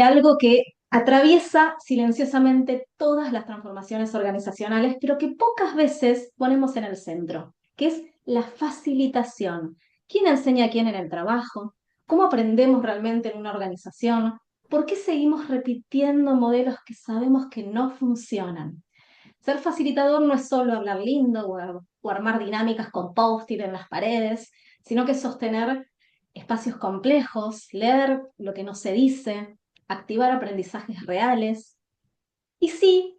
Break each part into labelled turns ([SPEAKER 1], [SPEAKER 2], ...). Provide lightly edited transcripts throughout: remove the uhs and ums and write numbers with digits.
[SPEAKER 1] de algo que atraviesa silenciosamente todas las transformaciones organizacionales, pero que pocas veces ponemos en el centro, que es la facilitación. ¿Quién enseña a quién en el trabajo? ¿Cómo aprendemos realmente en una organización? ¿Por qué seguimos repitiendo modelos que sabemos que no funcionan? Ser facilitador no es solo hablar lindo o armar dinámicas con post-it en las paredes, sino que es sostener espacios complejos, leer lo que no se dice, activar aprendizajes reales. Y sí,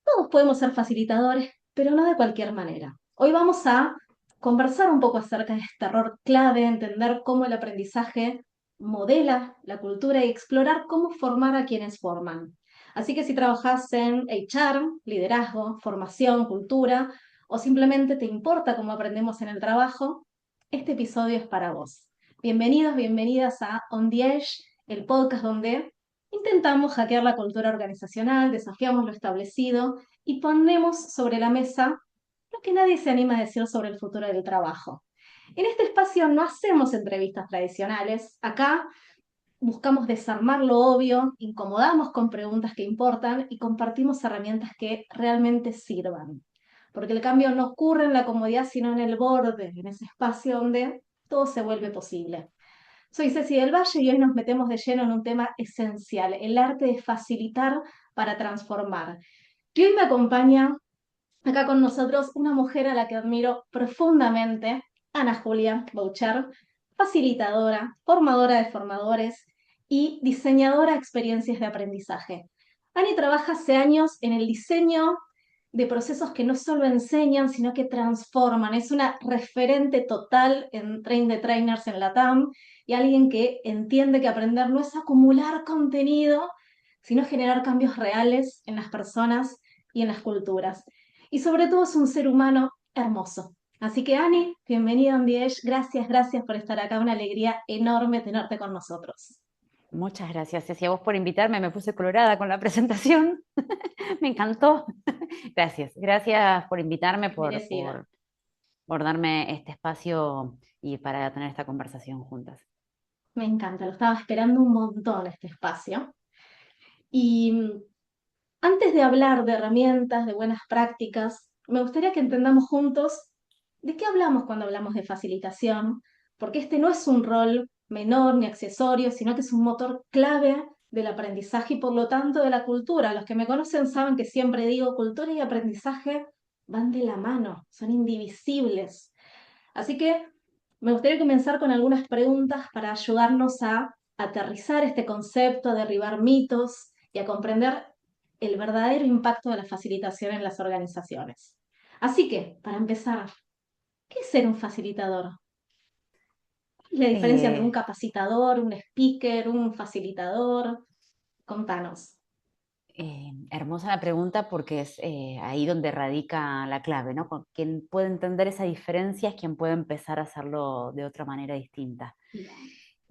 [SPEAKER 1] todos podemos ser facilitadores, pero no de cualquier manera. Hoy vamos a conversar un poco acerca de este error clave, entender cómo el aprendizaje modela la cultura y explorar cómo formar a quienes forman. Así que si trabajas en HR, liderazgo, formación, cultura, o simplemente te importa cómo aprendemos en el trabajo, este episodio es para vos. Bienvenidos, bienvenidas a On the Edge, el podcast donde intentamos hackear la cultura organizacional, desafiamos lo establecido y ponemos sobre la mesa lo que nadie se anima a decir sobre el futuro del trabajo. En este espacio no hacemos entrevistas tradicionales. Acá buscamos desarmar lo obvio, incomodamos con preguntas que importan y compartimos herramientas que realmente sirvan. Porque el cambio no ocurre en la comodidad, sino en el borde, en ese espacio donde todo se vuelve posible. Soy Ceci del Valle y hoy nos metemos de lleno en un tema esencial, el arte de facilitar para transformar. Y hoy me acompaña acá con nosotros una mujer a la que admiro profundamente, Ana Julia Bouchard, facilitadora, formadora de formadores y diseñadora de experiencias de aprendizaje. Ani trabaja hace años en el diseño de procesos que no solo enseñan, sino que transforman. Es una referente total en Train the Trainers en la TAM y alguien que entiende que aprender no es acumular contenido, sino generar cambios reales en las personas y en las culturas. Y sobre todo es un ser humano hermoso. Así que Ani, bienvenida a On The Edge. Gracias, gracias por estar acá. Una alegría enorme tenerte con nosotros.
[SPEAKER 2] Muchas gracias, Ceci, a vos por invitarme. Me puse colorada con la presentación. Me encantó. Gracias, gracias por invitarme,
[SPEAKER 1] Merecida.
[SPEAKER 2] por darme este espacio y para tener esta conversación juntas.
[SPEAKER 1] Me encanta, lo estaba esperando un montón este espacio. Y antes de hablar de herramientas, de buenas prácticas, me gustaría que entendamos juntos de qué hablamos cuando hablamos de facilitación, porque este no es un rol menor ni accesorio, sino que es un motor clave del aprendizaje y por lo tanto de la cultura. Los que me conocen saben que siempre digo, cultura y aprendizaje van de la mano, son indivisibles. Así que me gustaría comenzar con algunas preguntas para ayudarnos a aterrizar este concepto, a derribar mitos y a comprender el verdadero impacto de la facilitación en las organizaciones. Así que, para empezar, ¿qué es ser un facilitador? ¿Cuál es la diferencia entre un
[SPEAKER 2] Eh,
[SPEAKER 1] capacitador, un speaker, un facilitador? Contanos.
[SPEAKER 2] Hermosa la pregunta porque es ahí donde radica la clave, ¿no? Quien puede entender esa diferencia es quien puede empezar a hacerlo de otra manera distinta.
[SPEAKER 1] Bien.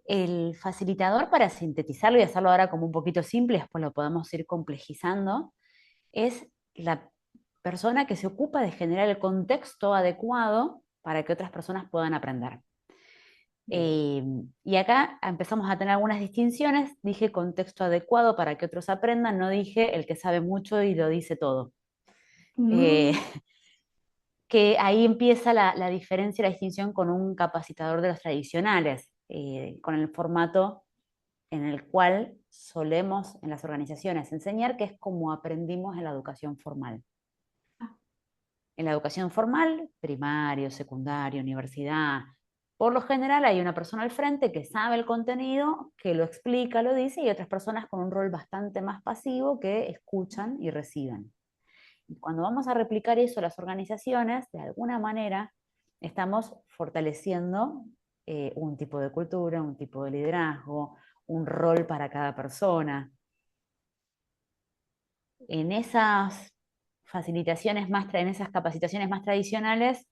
[SPEAKER 2] El facilitador, para sintetizarlo y hacerlo ahora como un poquito simple, después lo podemos ir complejizando, es la persona que se ocupa de generar el contexto adecuado para que otras personas puedan aprender.
[SPEAKER 1] Bien.
[SPEAKER 2] Y acá empezamos a tener algunas distinciones. Dije contexto adecuado para que otros aprendan, no dije el que sabe mucho y lo dice todo. Eh,
[SPEAKER 1] Mm,
[SPEAKER 2] que ahí empieza la diferencia, la distinción con un capacitador de los tradicionales, con el formato en el cual solemos en las organizaciones enseñar, que es como aprendimos en la educación formal. En la educación formal, primario, secundario, universidad, por lo general hay una persona al frente que sabe el contenido, que lo explica, lo dice, y otras personas con un rol bastante más pasivo que escuchan y reciben. Y cuando vamos a replicar eso a las organizaciones, de alguna manera estamos fortaleciendo un tipo de cultura, un tipo de liderazgo, un rol para cada persona. En esas facilitaciones en esas capacitaciones más tradicionales,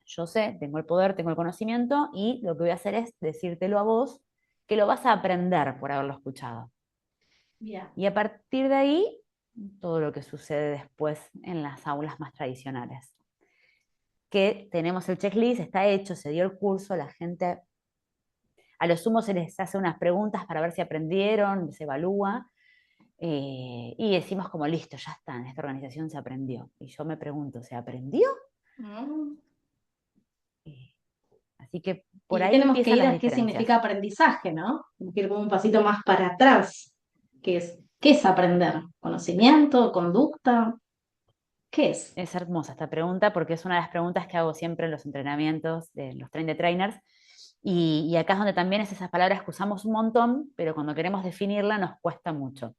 [SPEAKER 2] yo sé, tengo el poder, tengo el conocimiento y lo que voy a hacer es decírtelo a vos, que lo vas a aprender por haberlo escuchado.
[SPEAKER 1] bien.
[SPEAKER 2] Y a partir de ahí, todo lo que sucede después en las aulas más tradicionales. Que tenemos el checklist, está hecho, se dio el curso, la gente A lo sumo se les hace unas preguntas para ver si aprendieron, se evalúa, y decimos como, listo, ya está, en esta organización se aprendió. Y yo me pregunto, ¿se aprendió?
[SPEAKER 1] Mm.
[SPEAKER 2] Eh, Así que
[SPEAKER 1] Y
[SPEAKER 2] por
[SPEAKER 1] ahí
[SPEAKER 2] ahí
[SPEAKER 1] tenemos que
[SPEAKER 2] empiezan
[SPEAKER 1] ir
[SPEAKER 2] las
[SPEAKER 1] a qué
[SPEAKER 2] diferencias.
[SPEAKER 1] significa aprendizaje, ¿no? Tenemos que ir como un pasito más para atrás, ¿qué es aprender? ¿Conocimiento? ¿Conducta? ¿Qué es?
[SPEAKER 2] Es hermosa esta pregunta porque es una de las preguntas que hago siempre en los entrenamientos de los train the trainers. Y acá es donde también es esas palabras que usamos un montón, pero cuando queremos definirla nos cuesta mucho.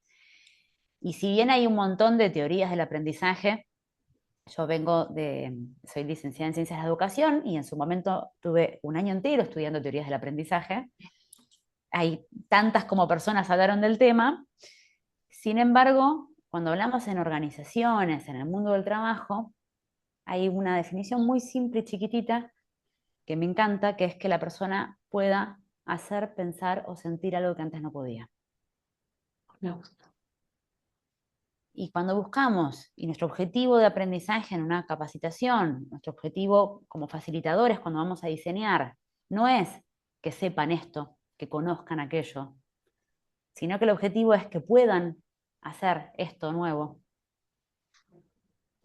[SPEAKER 2] Y si bien hay un montón de teorías del aprendizaje, yo soy licenciada en Ciencias de la Educación y en su momento tuve un año entero estudiando teorías del aprendizaje. Hay tantas como personas hablaron del tema. Sin embargo, cuando hablamos en organizaciones, en el mundo del trabajo, hay una definición muy simple y chiquitita que me encanta, que es que la persona pueda hacer, pensar o sentir algo que antes no podía.
[SPEAKER 1] Me gusta.
[SPEAKER 2] Y cuando buscamos, y nuestro objetivo de aprendizaje en una capacitación, nuestro objetivo como facilitadores cuando vamos a diseñar, no es que sepan esto, que conozcan aquello, sino que el objetivo es que puedan hacer esto nuevo.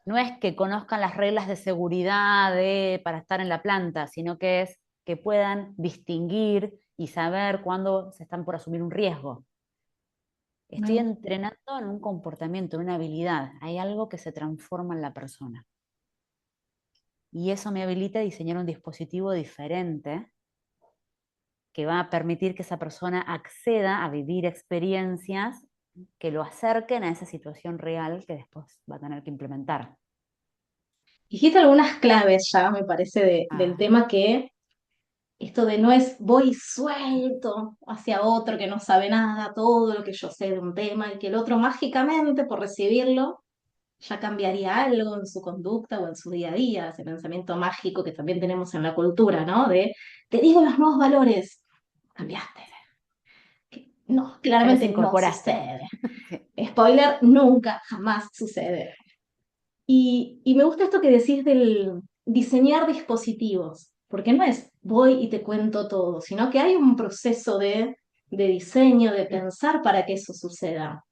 [SPEAKER 2] No es que conozcan las reglas de seguridad para estar en la planta, sino que es que puedan distinguir y saber cuándo se están por asumir un riesgo.
[SPEAKER 1] Me
[SPEAKER 2] Estoy
[SPEAKER 1] gusta.
[SPEAKER 2] entrenando en un comportamiento, en una habilidad. Hay algo que se transforma en la persona. Y eso me habilita a diseñar un dispositivo diferente que va a permitir que esa persona acceda a vivir experiencias que lo acerquen a esa situación real que después va a tener que implementar.
[SPEAKER 1] Dijiste algunas claves ya, me parece, del
[SPEAKER 2] Ah,
[SPEAKER 1] tema que esto de no es voy suelto hacia otro que no sabe nada, todo lo que yo sé de un tema, y que el otro mágicamente por recibirlo ya cambiaría algo en su conducta o en su día a día, ese pensamiento mágico que también tenemos en la cultura, ¿no? De, te digo los nuevos valores, cambiaste. No,
[SPEAKER 2] ya los
[SPEAKER 1] claramente no
[SPEAKER 2] incorporaste.
[SPEAKER 1] sucede.
[SPEAKER 2] Sí.
[SPEAKER 1] Spoiler, nunca, jamás sucede. Y me gusta esto que decís del diseñar dispositivos, porque no es voy y te cuento todo, sino que hay un proceso de diseño, de pensar para que eso suceda.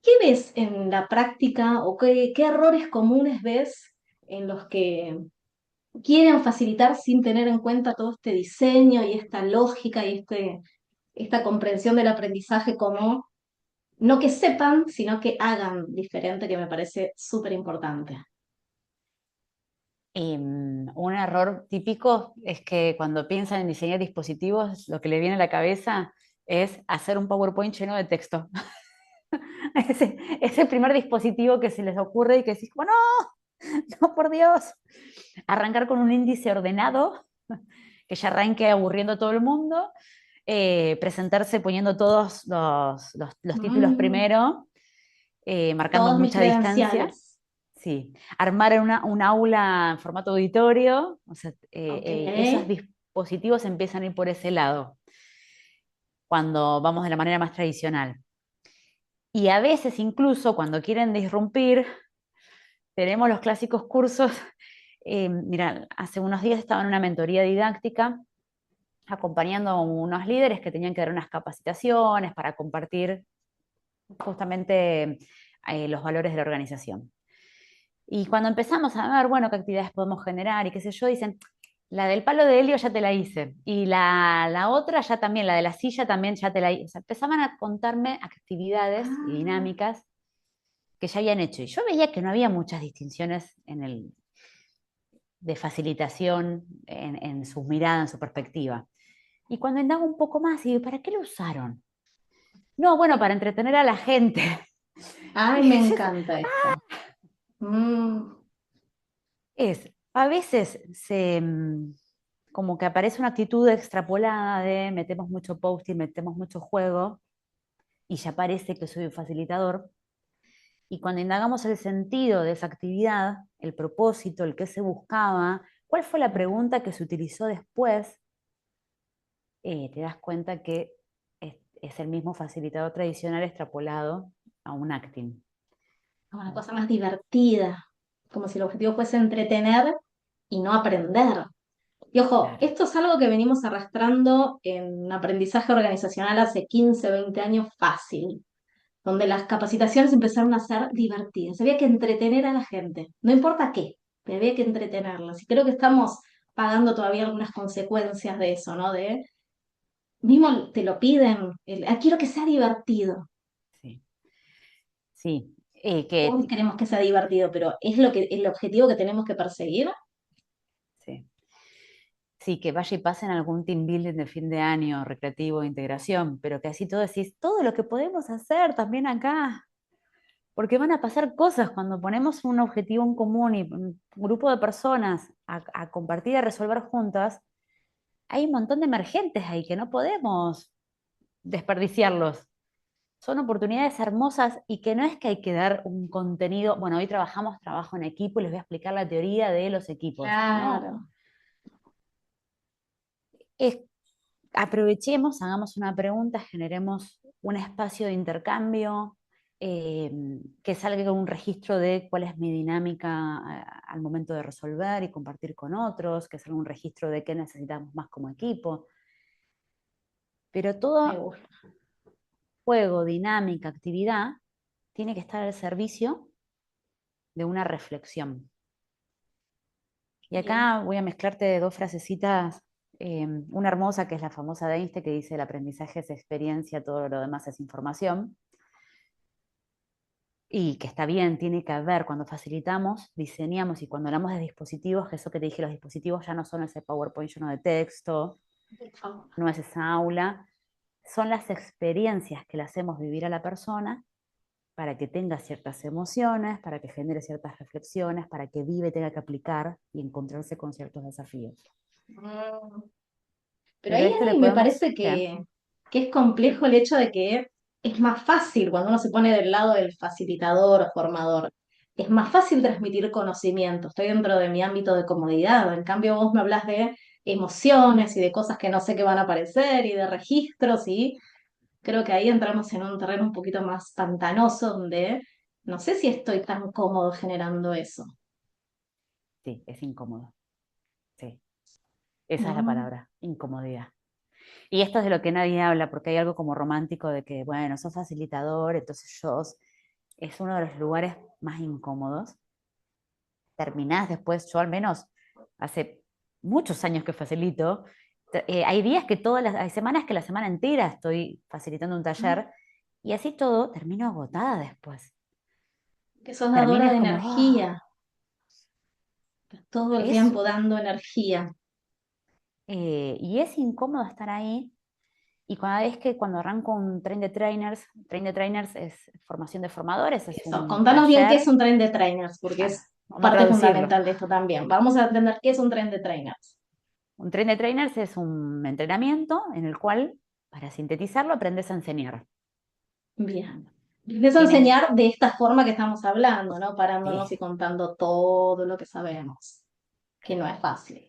[SPEAKER 1] ¿Qué ves en la práctica o qué errores comunes ves en los que quieren facilitar sin tener en cuenta todo este diseño y esta lógica y esta comprensión del aprendizaje como no que sepan, sino que hagan diferente, que me parece súper importante?
[SPEAKER 2] Un error típico es que cuando piensan en diseñar dispositivos, lo que le viene a la cabeza es hacer un PowerPoint lleno de texto. Es el primer dispositivo que se les ocurre y que decís, bueno, no, por Dios. Arrancar con un índice ordenado, que ya arranque aburriendo a todo el mundo, presentarse poniendo todos los títulos
[SPEAKER 1] Mm,
[SPEAKER 2] primero, marcando
[SPEAKER 1] todos mis
[SPEAKER 2] mucha distancia.
[SPEAKER 1] credenciales.
[SPEAKER 2] Sí, armar en un aula en formato auditorio, o sea,
[SPEAKER 1] Ok.
[SPEAKER 2] esos dispositivos empiezan a ir por ese lado, cuando vamos de la manera más tradicional. Y a veces incluso cuando quieren disrumpir, tenemos los clásicos cursos. Mira, hace unos días estaba en una mentoría didáctica acompañando a unos líderes que tenían que dar unas capacitaciones para compartir justamente los valores de la organización. Y cuando empezamos a ver, bueno, qué actividades podemos generar y qué sé yo, dicen, la del palo de helio ya te la hice. Y la otra ya también, la de la silla también ya te la hice. O sea, empezaban a contarme actividades y
[SPEAKER 1] Ah,
[SPEAKER 2] dinámicas que ya habían hecho. Y yo veía que no había muchas distinciones de facilitación en su mirada, en su perspectiva. Y cuando indago un poco más, digo, ¿para qué lo usaron? No, bueno, para entretener a la gente.
[SPEAKER 1] ay, me encanta esto. Mm,
[SPEAKER 2] A veces como que aparece una actitud extrapolada de metemos mucho post-it, metemos mucho juego y ya parece que soy un facilitador. Y cuando indagamos el sentido de esa actividad, el propósito, el que se buscaba, cuál fue la pregunta que se utilizó después, te das cuenta que es el mismo facilitador tradicional extrapolado a un acting.
[SPEAKER 1] una cosa más divertida, como si el objetivo fuese entretener y no aprender. Y ojo,
[SPEAKER 2] Claro,
[SPEAKER 1] esto es algo que venimos arrastrando en aprendizaje organizacional hace 15, 20 años fácil, donde las capacitaciones empezaron a ser divertidas. Había que entretener a la gente, no importa qué, pero había que entretenerlas. Y creo que estamos pagando todavía algunas consecuencias de eso, ¿no? De, mismo te lo piden, quiero que sea divertido.
[SPEAKER 2] sí. Sí,
[SPEAKER 1] Todos queremos que sea divertido, pero ¿es lo que, el objetivo que tenemos que perseguir?
[SPEAKER 2] sí. Sí, que vaya y pasen algún team building de fin de año, recreativo, de integración, pero que así todo decís, todo lo que podemos hacer también acá, porque van a pasar cosas cuando ponemos un objetivo en común y un grupo de personas a compartir, a resolver juntas, hay un montón de emergentes ahí que no podemos desperdiciarlos. Son oportunidades hermosas y que no es que hay que dar un contenido, bueno, hoy trabajamos trabajo en equipo y les voy a explicar la teoría de los equipos. No,
[SPEAKER 1] Claro.
[SPEAKER 2] es aprovechemos, hagamos una pregunta, generemos un espacio de intercambio, eh, que salga un registro de cuál es mi dinámica al momento de resolver y compartir con otros, que salga un registro de qué necesitamos más como equipo. Pero
[SPEAKER 1] Me
[SPEAKER 2] todo
[SPEAKER 1] gusta.
[SPEAKER 2] juego, dinámica, actividad tiene que estar al servicio de una reflexión. Y
[SPEAKER 1] Bien.
[SPEAKER 2] acá voy a mezclarte dos frasecitas, una hermosa que es la famosa de Einstein que dice el aprendizaje es experiencia, todo lo demás es información. Y que está bien, tiene que haber, cuando facilitamos, diseñamos y cuando hablamos de dispositivos, que eso que te dije, los dispositivos ya no son ese PowerPoint lleno de texto,
[SPEAKER 1] Por favor.
[SPEAKER 2] no es esa aula, son las experiencias que le hacemos vivir a la persona para que tenga ciertas emociones, para que genere ciertas reflexiones, para que vive, tenga que aplicar y encontrarse con ciertos desafíos.
[SPEAKER 1] Mm. Pero
[SPEAKER 2] Pero
[SPEAKER 1] ahí
[SPEAKER 2] esto
[SPEAKER 1] a
[SPEAKER 2] le
[SPEAKER 1] mí me
[SPEAKER 2] podemos,
[SPEAKER 1] parece
[SPEAKER 2] ¿qué?
[SPEAKER 1] que es complejo el hecho de que es más fácil cuando uno se pone del lado del facilitador o formador. Es más fácil transmitir conocimiento. Estoy dentro de mi ámbito de comodidad. En cambio, vos me hablas de emociones y de cosas que no sé qué van a aparecer y de registros y creo que ahí entramos en un terreno un poquito más pantanoso donde no sé si estoy tan cómodo generando eso.
[SPEAKER 2] Sí, es incómodo. Sí, esa es la
[SPEAKER 1] Mm.
[SPEAKER 2] palabra, incomodidad. Y esto es de lo que nadie habla, porque hay algo como romántico de que, bueno, sos facilitador, entonces es uno de los lugares más incómodos. Terminás después, yo al menos hace muchos años que facilito, hay días que hay semanas que la semana entera estoy facilitando un taller y así todo termino agotada después.
[SPEAKER 1] Que sos
[SPEAKER 2] Termino
[SPEAKER 1] dadora
[SPEAKER 2] es
[SPEAKER 1] de
[SPEAKER 2] como,
[SPEAKER 1] energía, todo el
[SPEAKER 2] es,
[SPEAKER 1] tiempo dando energía.
[SPEAKER 2] y es incómodo estar ahí. Y cada vez que cuando arranco un train de trainers es formación de formadores, es
[SPEAKER 1] Eso,
[SPEAKER 2] un
[SPEAKER 1] contanos bien qué es
[SPEAKER 2] taller,
[SPEAKER 1] un tren de trainers, porque
[SPEAKER 2] claro,
[SPEAKER 1] es
[SPEAKER 2] vamos a
[SPEAKER 1] parte
[SPEAKER 2] traducirlo.
[SPEAKER 1] fundamental de esto también. Vamos a entender qué es un tren de trainers.
[SPEAKER 2] Un train de trainers es un entrenamiento en el cual, para sintetizarlo, aprendes a enseñar.
[SPEAKER 1] Bien. Empiezo a
[SPEAKER 2] Tienes,
[SPEAKER 1] enseñar de esta forma que estamos hablando, ¿no? Parándonos
[SPEAKER 2] sí,
[SPEAKER 1] y contando todo lo que sabemos, que no es fácil.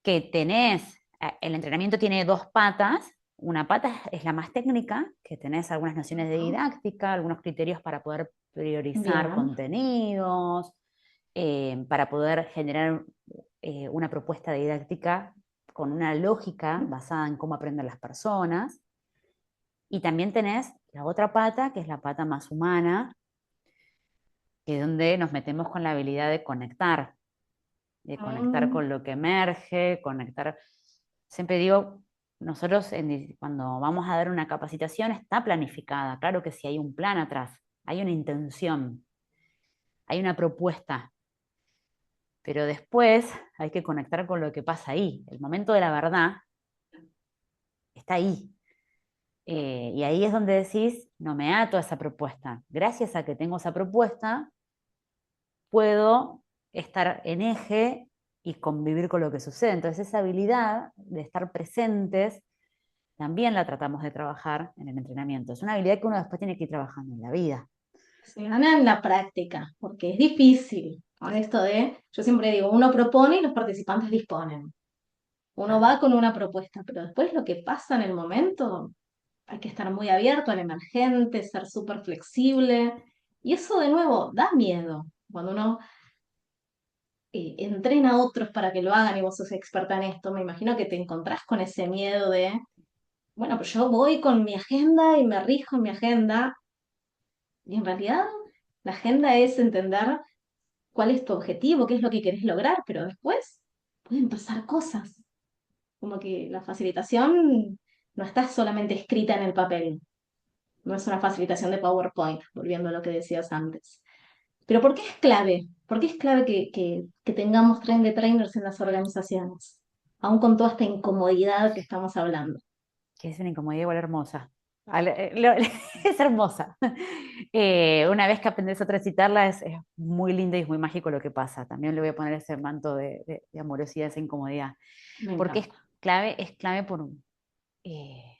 [SPEAKER 2] que el entrenamiento tiene dos patas. Una pata es la más técnica, que tenés algunas nociones de
[SPEAKER 1] Ujú.
[SPEAKER 2] didáctica, algunos criterios para poder priorizar
[SPEAKER 1] Bien.
[SPEAKER 2] contenidos, para poder generar una propuesta didáctica con una lógica basada en cómo aprenden las personas. Y también tenés la otra pata, que es la pata más humana, que es donde nos metemos con la habilidad de conectar
[SPEAKER 1] Mm.
[SPEAKER 2] con lo que emerge, conectar. Siempre digo, nosotros cuando vamos a dar una capacitación está planificada, claro que sí hay un plan atrás, hay una intención, hay una propuesta, pero después hay que conectar con lo que pasa ahí. El momento de la verdad está ahí. Y ahí es donde decís, no me ato a esa propuesta. Gracias a que tengo esa propuesta, puedo estar en eje y convivir con lo que sucede. Entonces esa habilidad de estar presentes también la tratamos de trabajar en el entrenamiento. Es una habilidad que uno después tiene que ir trabajando en la vida.
[SPEAKER 1] Se gana en la práctica, porque es difícil. Con esto de, yo siempre digo, uno propone y los participantes disponen. Uno
[SPEAKER 2] Claro.
[SPEAKER 1] va con una propuesta, pero después lo que pasa en el momento, hay que estar muy abierto al emergente, ser súper flexible. Y eso de nuevo da miedo. Cuando uno entrena a otros para que lo hagan y vos sos experta en esto, me imagino que te encontrás con ese miedo de, bueno, pues yo voy con mi agenda y me rijo en mi agenda, y en realidad la agenda es entender cuál es tu objetivo, qué es lo que querés lograr, pero después pueden pasar cosas, como que la facilitación no está solamente escrita en el papel, no es una facilitación de PowerPoint, volviendo a lo que decías antes. Pero ¿por qué es clave? ¿Por qué es clave que tengamos train de trainers en las organizaciones? Aún con toda esta incomodidad que estamos hablando.
[SPEAKER 2] Que es una incomodidad igual hermosa. Es hermosa. Una vez que aprendes a transitarla es muy lindo y es muy mágico lo que pasa. También le voy a poner ese manto de amorosidad, esa incomodidad.
[SPEAKER 1] Me
[SPEAKER 2] Porque
[SPEAKER 1] encanta.
[SPEAKER 2] es clave eh,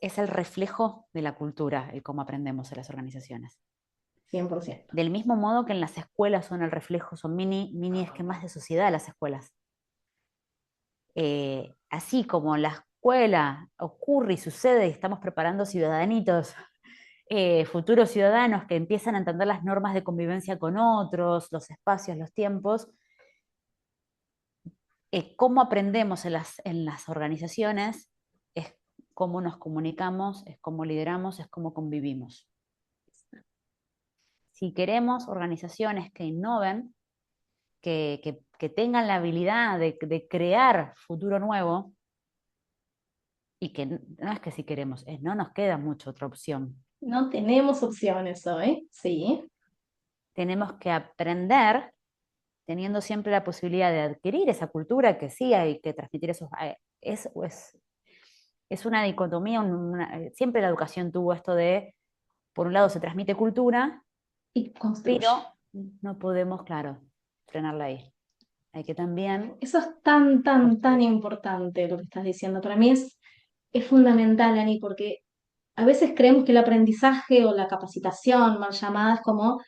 [SPEAKER 2] es el reflejo de la cultura, el cómo aprendemos en las organizaciones.
[SPEAKER 1] 100%.
[SPEAKER 2] Del mismo modo que en las escuelas son el reflejo, son mini esquemas de sociedad las escuelas. Así como la escuela ocurre y sucede y estamos preparando ciudadanitos, futuros ciudadanos que empiezan a entender las normas de convivencia con otros, los espacios, los tiempos, cómo aprendemos en las organizaciones es cómo nos comunicamos, es cómo lideramos, es cómo convivimos. Si queremos organizaciones que innoven, que tengan la habilidad de crear futuro nuevo, y que no es que si queremos, es no nos queda mucha otra opción.
[SPEAKER 1] No tenemos opciones hoy, sí.
[SPEAKER 2] Tenemos que aprender teniendo siempre la posibilidad de adquirir esa cultura que sí hay que transmitir esos... es una dicotomía, siempre la educación tuvo esto de, por un lado se transmite cultura,
[SPEAKER 1] Y construye.
[SPEAKER 2] pero no podemos, claro, frenarla ahí. Hay que también
[SPEAKER 1] Eso es tan, tan, tan
[SPEAKER 2] construir.
[SPEAKER 1] importante lo que estás diciendo. Para mí es fundamental, Ani, porque a veces creemos que el aprendizaje o la capacitación, mal llamada, es como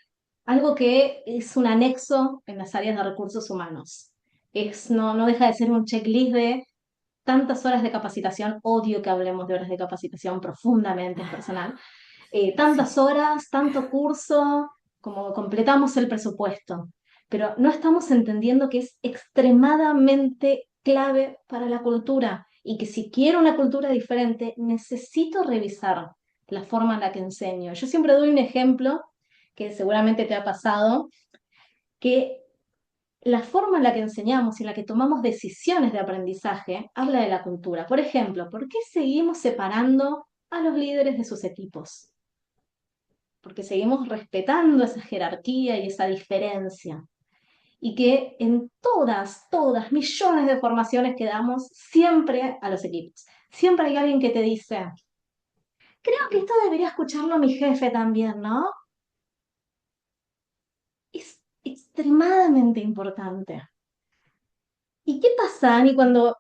[SPEAKER 1] algo que es un anexo en las áreas de recursos humanos. No deja de ser un checklist de tantas horas de capacitación, odio que hablemos de horas de capacitación profundamente, es personal, tantas
[SPEAKER 2] Sí.
[SPEAKER 1] horas, tanto curso, como completamos el presupuesto, pero no estamos entendiendo que es extremadamente clave para la cultura y que si quiero una cultura diferente, necesito revisar la forma en la que enseño. Yo siempre doy un ejemplo que seguramente te ha pasado, que la forma en la que enseñamos y en la que tomamos decisiones de aprendizaje habla de la cultura. Por ejemplo, ¿por qué seguimos separando a los líderes de sus equipos? Porque seguimos respetando esa jerarquía y esa diferencia. Y que en todas, millones de formaciones que damos siempre a los equipos. Siempre hay alguien que te dice, creo que esto debería escucharlo mi jefe también, ¿no? Es extremadamente importante. ¿Y qué pasa, Ani, cuando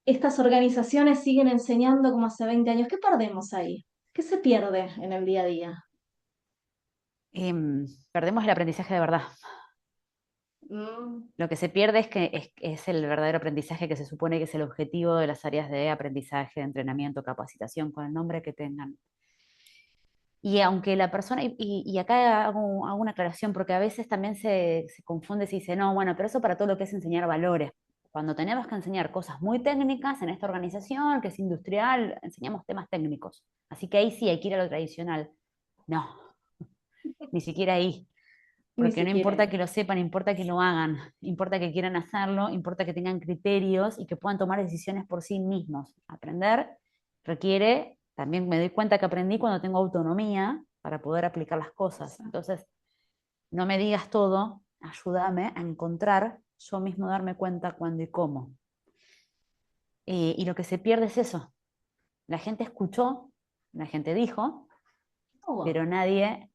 [SPEAKER 1] estas organizaciones siguen enseñando como hace 20 años? ¿Qué perdemos ahí? ¿Qué se pierde en el día a día?
[SPEAKER 2] Perdemos el aprendizaje de verdad.
[SPEAKER 1] Mm,
[SPEAKER 2] Lo que se pierde es el verdadero aprendizaje que se supone que es el objetivo de las áreas de aprendizaje, de entrenamiento, capacitación, con el nombre que tengan. Y aunque la persona, y acá hago una aclaración, porque a veces también se confunde si dice, no, bueno, pero eso para todo lo que es enseñar valores. Cuando tenemos que enseñar cosas muy técnicas en esta organización, que es industrial, enseñamos temas técnicos. Así que ahí sí hay que ir a lo tradicional. No, ni siquiera ahí.
[SPEAKER 1] ni
[SPEAKER 2] Porque no
[SPEAKER 1] siquiera
[SPEAKER 2] importa
[SPEAKER 1] ahí.
[SPEAKER 2] que lo sepan, importa que lo hagan, importa que quieran hacerlo, importa que tengan criterios y que puedan tomar decisiones por sí mismos. Aprender requiere, también me doy cuenta que aprendí cuando tengo autonomía para poder aplicar las cosas. Entonces, no me digas todo, ayúdame a encontrar yo mismo darme cuenta cuándo y cómo. Y lo que se pierde es eso. La gente escuchó, la gente dijo,
[SPEAKER 1] Oh,
[SPEAKER 2] pero nadie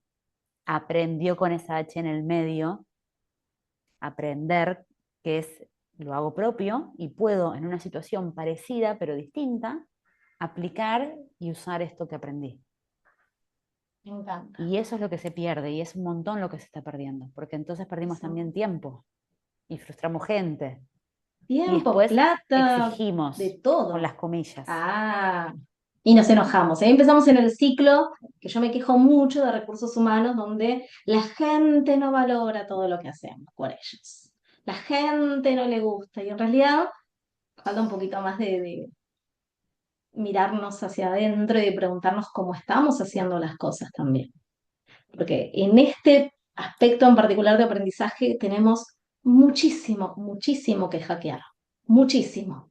[SPEAKER 2] aprendió con esa H en el medio aprender que es lo hago propio y puedo en una situación parecida pero distinta aplicar y usar esto que aprendí.
[SPEAKER 1] me encanta.
[SPEAKER 2] Y eso es lo que se pierde y es un montón lo que se está perdiendo, porque entonces perdimos
[SPEAKER 1] Eso.
[SPEAKER 2] también tiempo y frustramos gente y
[SPEAKER 1] Tiempo,
[SPEAKER 2] después
[SPEAKER 1] plata,
[SPEAKER 2] exigimos
[SPEAKER 1] de
[SPEAKER 2] con
[SPEAKER 1] todo.
[SPEAKER 2] las comillas.
[SPEAKER 1] Ah. Y nos enojamos. Ahí empezamos en el ciclo, que yo me quejo mucho de recursos humanos, donde la gente no valora todo lo que hacemos por ellos. La gente no le gusta y en realidad falta un poquito más de mirarnos hacia adentro y de preguntarnos cómo estamos haciendo las cosas también. Porque en este aspecto en particular de aprendizaje tenemos muchísimo, muchísimo que hackear. Muchísimo.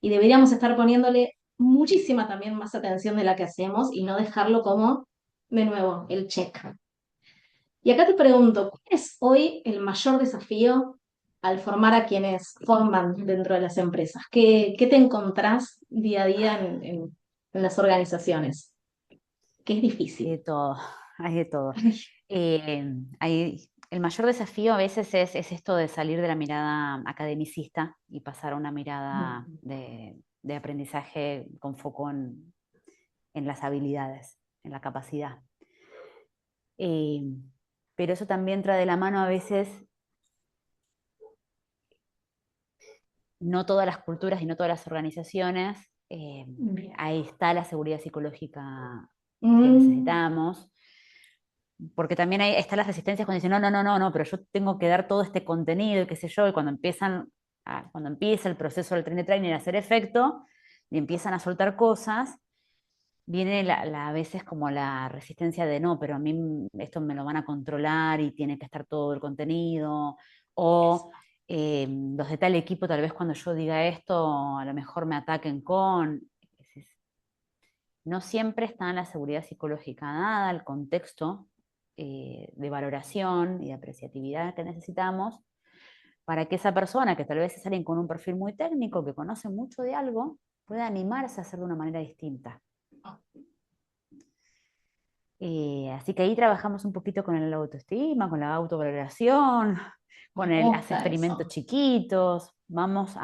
[SPEAKER 1] Y deberíamos estar poniéndole muchísima también más atención de la que hacemos y no dejarlo como, de nuevo, el check. Y acá te pregunto, ¿cuál es hoy el mayor desafío al formar a quienes forman dentro de las empresas? ¿Qué te encontrás día a día en las organizaciones? ¿Qué es
[SPEAKER 2] Hay de
[SPEAKER 1] difícil?
[SPEAKER 2] todo, hay de todo. El mayor desafío a veces es esto de salir de la mirada academicista y pasar a una mirada de aprendizaje con foco en las habilidades, en la capacidad. Eh, pero eso también trae de la mano a veces, no todas las culturas y no todas las organizaciones,
[SPEAKER 1] Bien.
[SPEAKER 2] ahí está la seguridad psicológica que
[SPEAKER 1] Mm,
[SPEAKER 2] necesitamos, porque también ahí está las resistencias cuando dicen, no, no, no, no, no, pero yo tengo que dar todo este contenido y qué sé yo, y cuando empieza el proceso del trainer a hacer efecto y empiezan a soltar cosas, viene a veces como la resistencia de no, pero a mí esto me lo van a controlar y tiene que estar todo el contenido, o los de tal equipo tal vez cuando yo diga esto a lo mejor me ataquen con... No siempre está en la seguridad psicológica dada, el contexto de valoración y de apreciatividad que necesitamos para que esa persona, que tal vez es alguien con un perfil muy técnico, que conoce mucho de algo, pueda animarse a hacer de una manera distinta. Así que ahí trabajamos un poquito con el autoestima, con la autovaloración, con
[SPEAKER 1] me
[SPEAKER 2] el hacer
[SPEAKER 1] gusta
[SPEAKER 2] experimentos
[SPEAKER 1] eso.
[SPEAKER 2] chiquitos, vamos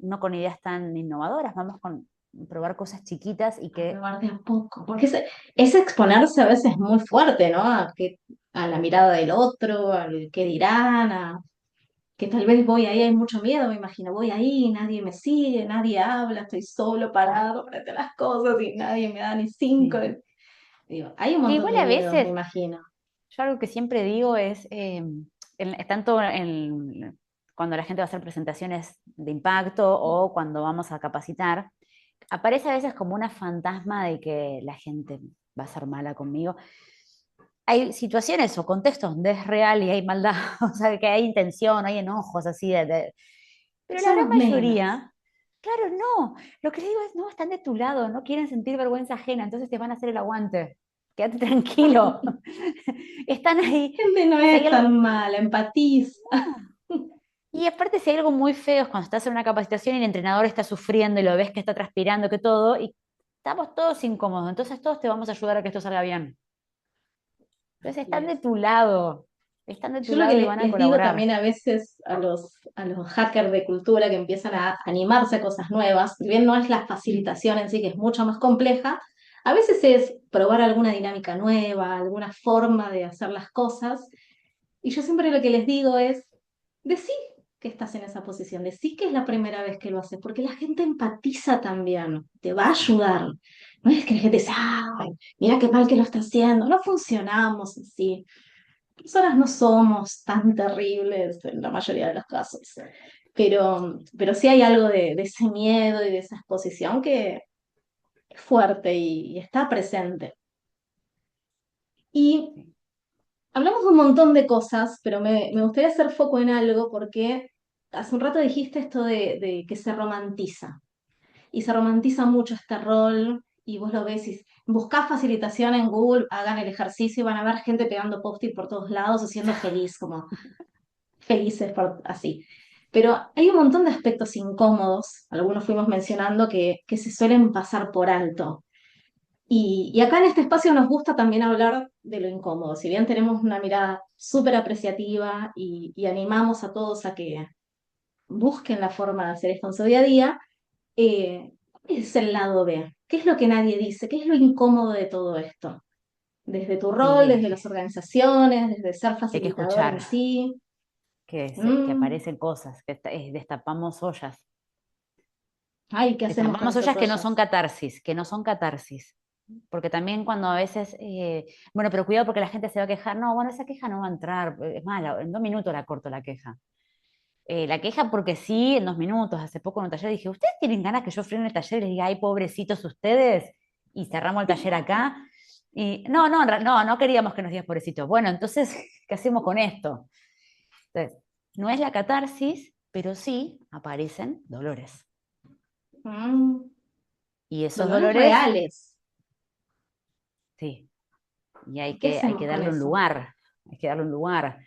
[SPEAKER 2] no con ideas tan innovadoras, vamos con probar cosas chiquitas y
[SPEAKER 1] A
[SPEAKER 2] que
[SPEAKER 1] probar de a poco. Porque ese exponerse a veces es muy fuerte, ¿no? A la mirada del otro, al qué dirán, que tal vez voy ahí, hay mucho miedo, me imagino, voy ahí, nadie me sigue, nadie habla, estoy solo parado frente a las cosas y nadie me da ni cinco.
[SPEAKER 2] sí.
[SPEAKER 1] Digo, hay un
[SPEAKER 2] Que
[SPEAKER 1] montón
[SPEAKER 2] igual
[SPEAKER 1] de
[SPEAKER 2] a
[SPEAKER 1] miedos, me
[SPEAKER 2] veces,
[SPEAKER 1] imagino.
[SPEAKER 2] yo algo que siempre digo es, tanto cuando la gente va a hacer presentaciones de impacto o cuando vamos a capacitar, aparece a veces como una fantasma de que la gente va a ser mala conmigo. Hay situaciones o contextos donde es real y hay maldad, o sea, que hay intención, hay enojos así pero la
[SPEAKER 1] Son
[SPEAKER 2] gran
[SPEAKER 1] los menos.
[SPEAKER 2] mayoría, claro, no. Lo que les digo es, no, están de tu lado, no quieren sentir vergüenza ajena, entonces te van a hacer el aguante. Quédate tranquilo. Están ahí.
[SPEAKER 1] Gente no
[SPEAKER 2] Si hay
[SPEAKER 1] es
[SPEAKER 2] algo,
[SPEAKER 1] tan mala, empatiza.
[SPEAKER 2] no. Y aparte, si hay algo muy feo es cuando estás en una capacitación y el entrenador está sufriendo y lo ves que está transpirando, que todo, y estamos todos incómodos, entonces todos te vamos a ayudar a que esto salga bien. Entonces
[SPEAKER 1] Y
[SPEAKER 2] están de tu
[SPEAKER 1] yo lo que
[SPEAKER 2] lado y van a
[SPEAKER 1] les digo
[SPEAKER 2] colaborar.
[SPEAKER 1] también a veces a los hackers de cultura que empiezan a animarse a cosas nuevas, si bien no es la facilitación en sí, que es mucho más compleja, a veces es probar alguna dinámica nueva, alguna forma de hacer las cosas. Y yo siempre lo que les digo es, decí que estás en esa posición, decí que es la primera vez que lo haces, porque la gente empatiza también, te va a
[SPEAKER 2] Sí,
[SPEAKER 1] ayudar. No es que la gente dice, ay, mira qué mal que lo está haciendo, no funcionamos así personas no somos tan terribles en la mayoría de los casos, pero sí hay algo de ese miedo y de esa exposición que es fuerte y está presente. Y
[SPEAKER 2] sí.
[SPEAKER 1] hablamos de un montón de cosas, pero me gustaría hacer foco en algo porque hace un rato dijiste esto de que se romantiza. Y se romantiza mucho este rol y vos lo ves y buscás facilitación en Google, hagan el ejercicio y van a ver gente pegando post-it por todos lados o siendo feliz, como felices por así. Pero hay un montón de aspectos incómodos, algunos fuimos mencionando, que se suelen pasar por alto. Y acá en este espacio nos gusta también hablar de lo incómodo. Si bien tenemos una mirada súper apreciativa y animamos a todos a que busquen la forma de hacer esto en su día a día, ¿cuál es el lado B? ¿Qué es lo que nadie dice? ¿Qué es lo incómodo de todo esto? Desde tu rol,
[SPEAKER 2] Y
[SPEAKER 1] desde las organizaciones, desde ser
[SPEAKER 2] hay que
[SPEAKER 1] facilitador en
[SPEAKER 2] escuchar
[SPEAKER 1] sí.
[SPEAKER 2] que
[SPEAKER 1] Mm,
[SPEAKER 2] aparecen cosas, que destapamos ollas.
[SPEAKER 1] Ay, ¿qué hacemos con
[SPEAKER 2] Destapamos
[SPEAKER 1] esas
[SPEAKER 2] ollas que no son
[SPEAKER 1] ollas?
[SPEAKER 2] catarsis, que no son catarsis. Porque también cuando a veces, bueno, pero cuidado porque la gente se va a quejar, no, bueno, esa queja no va a entrar, es más, en 2 minutos la corto la queja. La queja porque sí, en 2 minutos, hace poco en un taller dije, ¿ustedes tienen ganas que yo frene el taller y les diga, ay, pobrecitos ustedes? Y cerramos el taller acá. Y no, no, no, no queríamos que nos digas pobrecitos. Bueno, entonces, ¿qué hacemos con esto? Entonces, no es la catarsis, pero sí aparecen dolores.
[SPEAKER 1] Mm,
[SPEAKER 2] Y esos
[SPEAKER 1] dolores
[SPEAKER 2] dolores,
[SPEAKER 1] reales.
[SPEAKER 2] sí, y
[SPEAKER 1] ¿Y
[SPEAKER 2] hay
[SPEAKER 1] qué
[SPEAKER 2] hay
[SPEAKER 1] hacemos
[SPEAKER 2] que
[SPEAKER 1] con
[SPEAKER 2] darle un
[SPEAKER 1] eso?
[SPEAKER 2] lugar, hay que darle un lugar.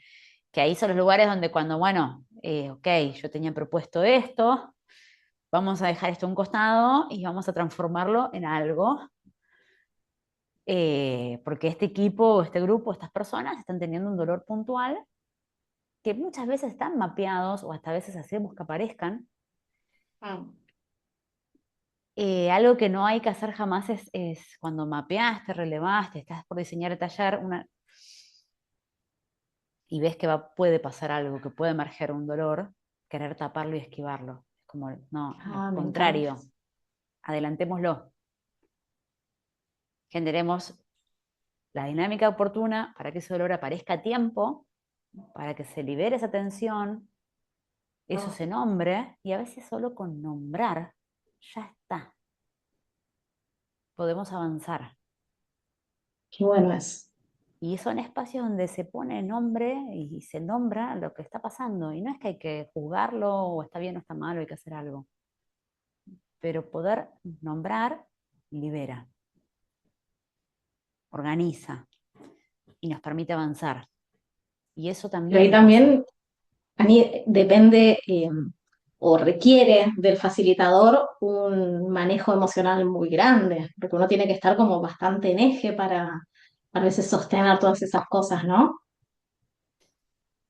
[SPEAKER 2] Que ahí son los lugares donde cuando, bueno, ok, yo tenía propuesto esto, vamos a dejar esto a un costado y vamos a transformarlo en algo, porque este equipo, este grupo, estas personas están teniendo un dolor puntual que muchas veces están mapeados o hasta a veces hacemos que aparezcan.
[SPEAKER 1] Mm.
[SPEAKER 2] Algo que no hay que hacer jamás es cuando mapeaste, relevaste, estás por diseñar el taller y ves que puede pasar algo, que puede emerger un dolor, querer taparlo y esquivarlo. Es como, no, al
[SPEAKER 1] Ah, me encanta.
[SPEAKER 2] contrario, adelantémoslo, generemos la dinámica oportuna para que ese dolor aparezca a tiempo, para que se libere esa tensión, eso
[SPEAKER 1] Oh,
[SPEAKER 2] se nombre, y a veces solo con nombrar ya está, podemos avanzar.
[SPEAKER 1] qué bueno es.
[SPEAKER 2] Y son espacios donde se pone nombre y se nombra lo que está pasando. Y no es que hay que juzgarlo o está bien o está mal o hay que hacer algo. Pero poder nombrar libera, organiza y nos permite avanzar. Y eso
[SPEAKER 1] Pero ahí
[SPEAKER 2] también pasa.
[SPEAKER 1] también a mí depende o requiere del facilitador un manejo emocional muy grande, porque uno tiene que estar como bastante en eje para a veces sostener todas esas cosas, ¿no?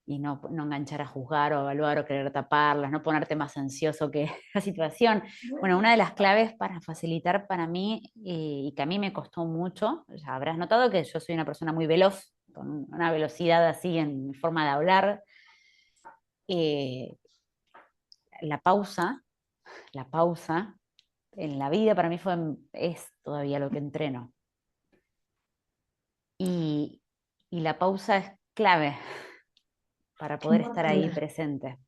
[SPEAKER 2] Y no enganchar a juzgar o evaluar o querer taparlas, no ponerte más ansioso que la situación. Bueno, una de las claves para facilitar para mí, y que a mí me costó mucho, ya habrás notado que yo soy una persona muy veloz, con una velocidad así en mi forma de hablar, eh, la pausa, la pausa en la vida para mí es todavía lo que entreno. Y, y la pausa es clave para
[SPEAKER 1] Qué
[SPEAKER 2] poder estar ahí
[SPEAKER 1] importante.
[SPEAKER 2] presente.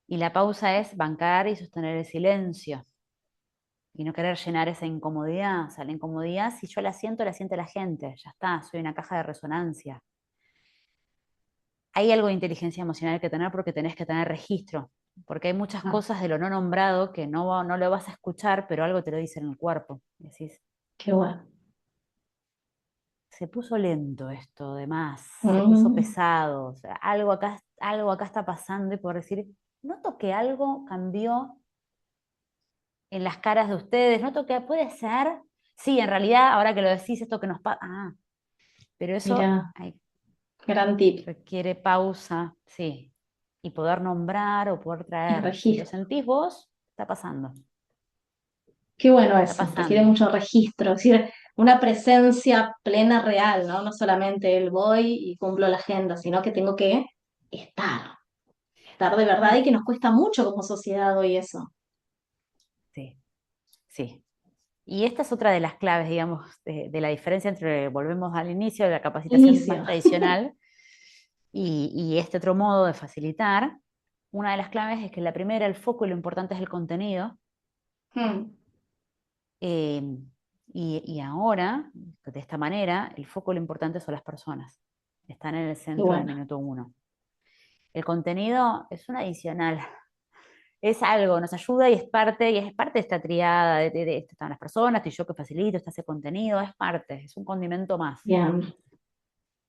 [SPEAKER 2] Y la pausa es bancar y sostener el silencio y no querer llenar esa incomodidad. O sea, la incomodidad, si yo la siente la gente. Ya está, soy una caja de resonancia. Hay algo de inteligencia emocional que tener porque tenés que tener registro, porque hay muchas
[SPEAKER 1] Ah,
[SPEAKER 2] cosas de lo no nombrado que no lo vas a escuchar, pero algo te lo dice en el cuerpo. Decís,
[SPEAKER 1] qué bueno.
[SPEAKER 2] se puso lento esto, de más, se puso
[SPEAKER 1] Mm,
[SPEAKER 2] pesado, o sea, algo acá está pasando y por decir, noto que algo cambió en las caras de ustedes, noto que puede ser, sí, en realidad, ahora que lo decís, esto que nos pasa, pero eso
[SPEAKER 1] mira, gran tip.
[SPEAKER 2] requiere pausa, sí, y poder nombrar o poder
[SPEAKER 1] El
[SPEAKER 2] traer, si lo
[SPEAKER 1] registro.
[SPEAKER 2] sentís vos, está pasando,
[SPEAKER 1] Qué bueno
[SPEAKER 2] está
[SPEAKER 1] eso. Requiere
[SPEAKER 2] pasando,
[SPEAKER 1] mucho registro. Es decir, una presencia plena, real, ¿no? No solamente el voy y cumplo la agenda, sino que tengo que estar. Estar de verdad y que nos cuesta mucho como sociedad hoy eso.
[SPEAKER 2] sí, sí. Y esta es otra de las claves, digamos, de la diferencia entre, volvemos al inicio, de la capacitación más
[SPEAKER 1] Inicio.
[SPEAKER 2] tradicional y este otro modo de facilitar. Una de las claves es que la primera, el foco y lo importante es el contenido.
[SPEAKER 1] Mm,
[SPEAKER 2] eh, y ahora, de esta manera, el foco y lo importante son las personas. Están en el
[SPEAKER 1] qué
[SPEAKER 2] centro del
[SPEAKER 1] bueno.
[SPEAKER 2] minuto uno. El contenido es un adicional, es algo, nos ayuda y es parte de esta triada, están las personas, estoy yo que facilito, está ese contenido, es parte, es un condimento más.
[SPEAKER 1] Bien.
[SPEAKER 2] Pero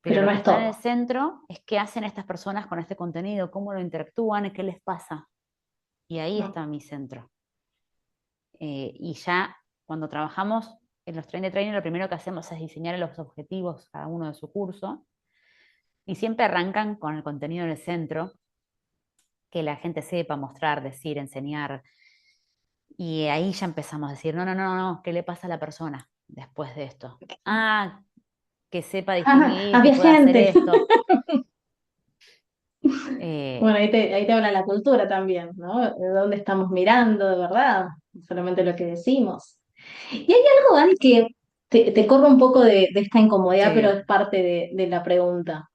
[SPEAKER 1] Pero no
[SPEAKER 2] lo que
[SPEAKER 1] es
[SPEAKER 2] está en el
[SPEAKER 1] todo.
[SPEAKER 2] centro es qué hacen estas personas con este contenido, cómo lo interactúan, qué les pasa. Y ahí
[SPEAKER 1] Mm,
[SPEAKER 2] está mi centro. Y ya cuando trabajamos en los train de training, lo primero que hacemos es diseñar los objetivos cada uno de su curso. Y siempre arrancan con el contenido en el centro, que la gente sepa mostrar, decir, enseñar. Y ahí ya empezamos a decir, no, no, no, no, ¿qué le pasa a la persona después de esto? Que sepa
[SPEAKER 1] Ah,
[SPEAKER 2] distinguir, que
[SPEAKER 1] había
[SPEAKER 2] pueda hacer
[SPEAKER 1] gente.
[SPEAKER 2] esto.
[SPEAKER 1] Bueno, ahí te habla la cultura también, ¿no? De dónde estamos mirando, de verdad, no solamente lo que decimos. Y hay algo, Dani, que te corro un poco de esta incomodidad, pero
[SPEAKER 2] Sí,
[SPEAKER 1] es parte de la pregunta.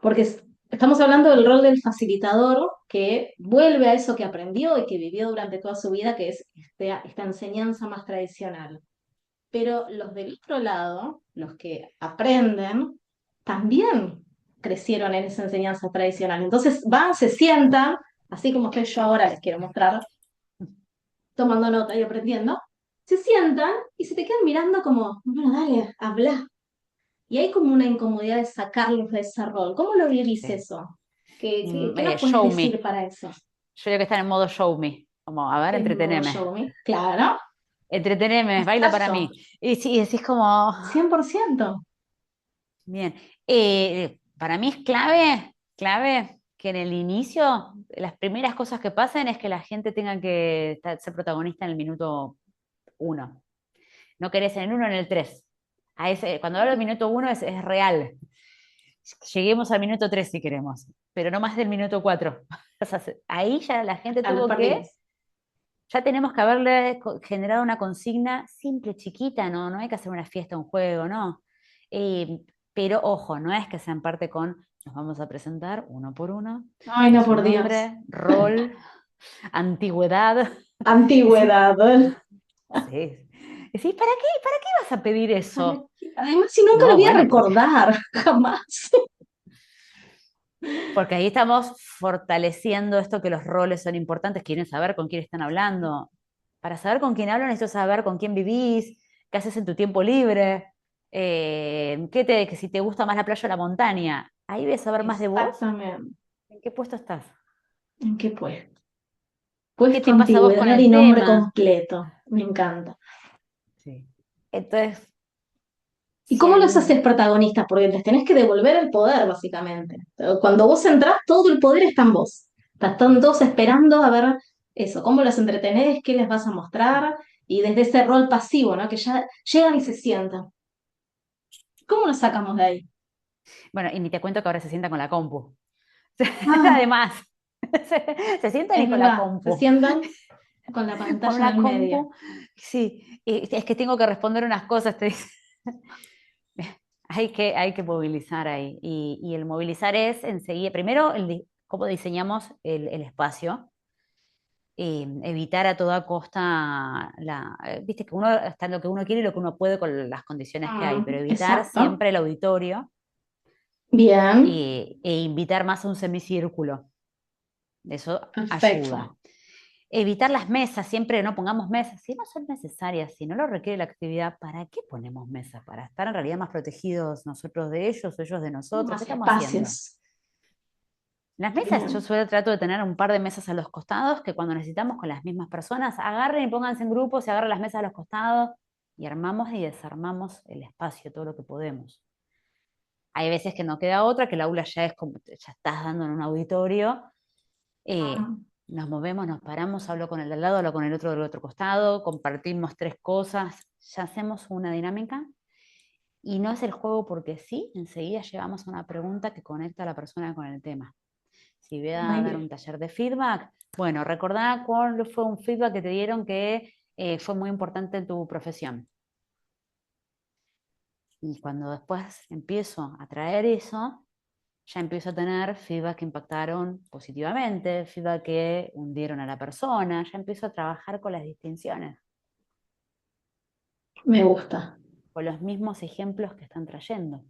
[SPEAKER 1] Porque estamos hablando del rol del facilitador que vuelve a eso que aprendió y que vivió durante toda su vida, que es esta enseñanza más tradicional. Pero los del otro lado, los que aprenden, también crecieron en esa enseñanza tradicional. Entonces van, se sientan, así como estoy yo ahora, les quiero mostrar, tomando nota y aprendiendo, se sientan y se te quedan mirando como, bueno, dale, habla. Y hay como una incomodidad de sacarlos de ese rol. ¿Cómo lo vivís
[SPEAKER 2] sí.
[SPEAKER 1] eso? ¿Qué nos puedes
[SPEAKER 2] Show
[SPEAKER 1] decir
[SPEAKER 2] me.
[SPEAKER 1] para eso?
[SPEAKER 2] Yo creo que están en modo show me. Como, a ver,
[SPEAKER 1] ¿Qué es modo
[SPEAKER 2] entreteneme.
[SPEAKER 1] show me? Claro,
[SPEAKER 2] Entreteneme, baila para
[SPEAKER 1] exacto,
[SPEAKER 2] mí. Y sí, decís como,
[SPEAKER 1] 100%.
[SPEAKER 2] bien. Para mí es clave que en el inicio, las primeras cosas que pasen es que la gente tenga que ser protagonista en el minuto uno. No querés en el uno, en el tres. Cuando hablo del minuto uno es real. Lleguemos al minuto tres si queremos, pero no más del minuto cuatro. O sea, ahí ya la gente
[SPEAKER 1] Nos
[SPEAKER 2] tuvo que,
[SPEAKER 1] perdimos.
[SPEAKER 2] ya tenemos que haberle generado una consigna simple, chiquita, no hay que hacer una fiesta, un juego, no. Eh, pero ojo, no es que sean parte con, nos vamos a presentar uno por uno,
[SPEAKER 1] Ay,
[SPEAKER 2] con
[SPEAKER 1] no,
[SPEAKER 2] su
[SPEAKER 1] por Dios.
[SPEAKER 2] nombre, rol, antigüedad. Decís,
[SPEAKER 1] Antigüedad.
[SPEAKER 2] sí. Decís, ¿para qué vas a pedir eso?
[SPEAKER 1] Además, si nunca lo
[SPEAKER 2] No,
[SPEAKER 1] voy a
[SPEAKER 2] bueno, porque
[SPEAKER 1] recordar, jamás.
[SPEAKER 2] Porque ahí estamos fortaleciendo esto que los roles son importantes, quieren saber con quién están hablando. Para saber con quién hablan, necesito saber con quién vivís, qué haces en tu tiempo libre, que si te gusta más la playa o la montaña. Ahí ves saber más de vos,
[SPEAKER 1] Exactamente.
[SPEAKER 2] en qué puesto estás,
[SPEAKER 1] ¿En qué puesto?
[SPEAKER 2] qué
[SPEAKER 1] Puesto,
[SPEAKER 2] te pasa a vos con
[SPEAKER 1] antigüedad
[SPEAKER 2] el
[SPEAKER 1] y nombre
[SPEAKER 2] tema.
[SPEAKER 1] completo. Me encanta.
[SPEAKER 2] Sí. Entonces,
[SPEAKER 1] ¿Y
[SPEAKER 2] si
[SPEAKER 1] cómo los
[SPEAKER 2] hay,
[SPEAKER 1] haces protagonistas? Porque les tenés que devolver el poder, básicamente. Cuando vos entrás, todo el poder está en vos. Están todos esperando a ver eso, cómo los entretenés, qué les vas a mostrar, y desde ese rol pasivo, ¿no? Que ya llegan y se sientan. ¿Cómo los sacamos de ahí?
[SPEAKER 2] bueno, y ni te cuento que ahora se sienta con la compu.
[SPEAKER 1] Ah,
[SPEAKER 2] Además, se sientan
[SPEAKER 1] es
[SPEAKER 2] y con la
[SPEAKER 1] verdad, se
[SPEAKER 2] compu.
[SPEAKER 1] sientan con la
[SPEAKER 2] Con
[SPEAKER 1] pantalla
[SPEAKER 2] una
[SPEAKER 1] del medio.
[SPEAKER 2] compu, sí, es que tengo que responder unas cosas, te dice. Hay que movilizar ahí. Y el movilizar es enseguida, primero, cómo diseñamos el espacio, evitar a toda costa viste que uno está en lo que uno quiere y lo que uno puede con las condiciones que hay, pero evitar
[SPEAKER 1] Exacto.
[SPEAKER 2] siempre el auditorio
[SPEAKER 1] Bien,
[SPEAKER 2] e invitar más a un semicírculo. Eso ayuda.
[SPEAKER 1] perfecto.
[SPEAKER 2] Evitar las mesas, siempre no pongamos mesas, si no son necesarias, si no lo requiere la actividad, ¿para qué ponemos mesas? ¿Para estar en realidad más protegidos nosotros de ellos o ellos de nosotros? ¿Qué
[SPEAKER 1] Más
[SPEAKER 2] estamos haciendo?
[SPEAKER 1] espacios.
[SPEAKER 2] Las mesas, yo
[SPEAKER 1] Bien.
[SPEAKER 2] suelo trato de tener un par de mesas a los costados que cuando necesitamos con las mismas personas, agarren y pónganse en grupos, se agarren las mesas a los costados y armamos y desarmamos el espacio, todo lo que podemos. Hay veces que no queda otra, que el aula ya es como, ya estás dando en un auditorio, eh,
[SPEAKER 1] Ah,
[SPEAKER 2] nos movemos, nos paramos, hablo con el de al lado, hablo con el otro del otro costado, compartimos tres cosas, ya hacemos una dinámica y no es el juego porque sí, enseguida llevamos una pregunta que conecta a la persona con el tema. Si voy a
[SPEAKER 1] muy
[SPEAKER 2] dar un
[SPEAKER 1] bien.
[SPEAKER 2] taller de feedback, bueno, recordá cuál fue un feedback que te dieron que fue muy importante en tu profesión. Y cuando después empiezo a traer eso, ya empiezo a tener feedback que impactaron positivamente, feedback que hundieron a la persona, ya empiezo a trabajar con las distinciones,
[SPEAKER 1] Me gusta.
[SPEAKER 2] con los mismos ejemplos que están trayendo.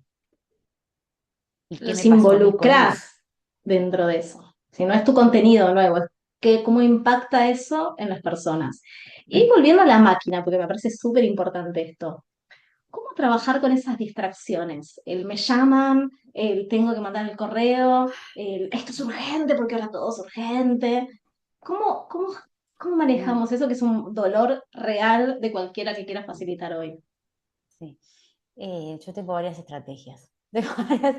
[SPEAKER 2] ¿Y qué
[SPEAKER 1] Los
[SPEAKER 2] me pasó a mí con eso?
[SPEAKER 1] involucrás dentro de eso. Si no es tu contenido nuevo, es cómo impacta eso en las personas. Y volviendo a la máquina, porque me parece súper importante esto. ¿Cómo trabajar con esas distracciones? El me llaman, el tengo que mandar el correo, el esto es urgente porque ahora todo es urgente. ¿Cómo, cómo, cómo
[SPEAKER 2] Mm,
[SPEAKER 1] manejamos eso que es un dolor real de cualquiera que quiera facilitar hoy?
[SPEAKER 2] sí. Yo tengo varias estrategias. Tengo varias,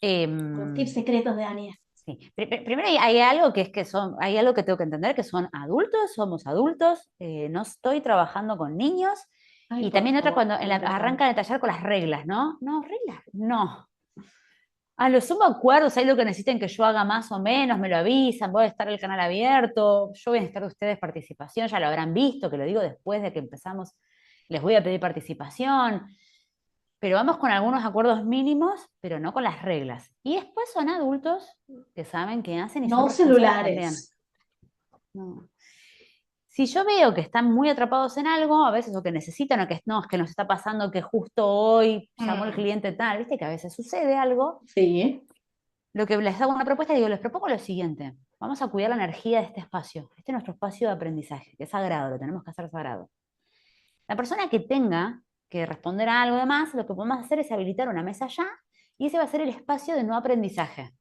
[SPEAKER 1] Los tips
[SPEAKER 2] em,
[SPEAKER 1] secretos de Daniel.
[SPEAKER 2] sí. Primero hay algo que es que hay algo que tengo que entender, que son adultos, somos adultos, no estoy trabajando con niños.
[SPEAKER 1] Ay,
[SPEAKER 2] Y
[SPEAKER 1] por
[SPEAKER 2] también otra
[SPEAKER 1] favor,
[SPEAKER 2] cuando
[SPEAKER 1] importante.
[SPEAKER 2] arrancan a detallar con las reglas, ¿no? No, reglas, no. A lo sumo acuerdo, si hay lo que necesiten que yo haga más o menos, me lo avisan, voy a estar el canal abierto, yo voy a necesitar de ustedes participación, ya lo habrán visto, que lo digo después de que empezamos, les voy a pedir participación, pero vamos con algunos acuerdos mínimos, pero no con las reglas. Y después son adultos que saben qué hacen y son
[SPEAKER 1] No
[SPEAKER 2] responsables también.
[SPEAKER 1] celulares.
[SPEAKER 2] No. Si yo veo que están muy atrapados en algo, a veces o que necesitan, o que no, es que nos está pasando que justo hoy llamó el
[SPEAKER 1] Mm,
[SPEAKER 2] cliente tal, viste que a veces sucede algo,
[SPEAKER 1] sí,
[SPEAKER 2] lo que les hago una propuesta, digo, les propongo lo siguiente, vamos a cuidar la energía de este espacio, este es nuestro espacio de aprendizaje, que es sagrado, lo tenemos que hacer sagrado. La persona que tenga que responder a algo de más, lo que podemos hacer es habilitar una mesa allá y ese va a ser el espacio de no aprendizaje.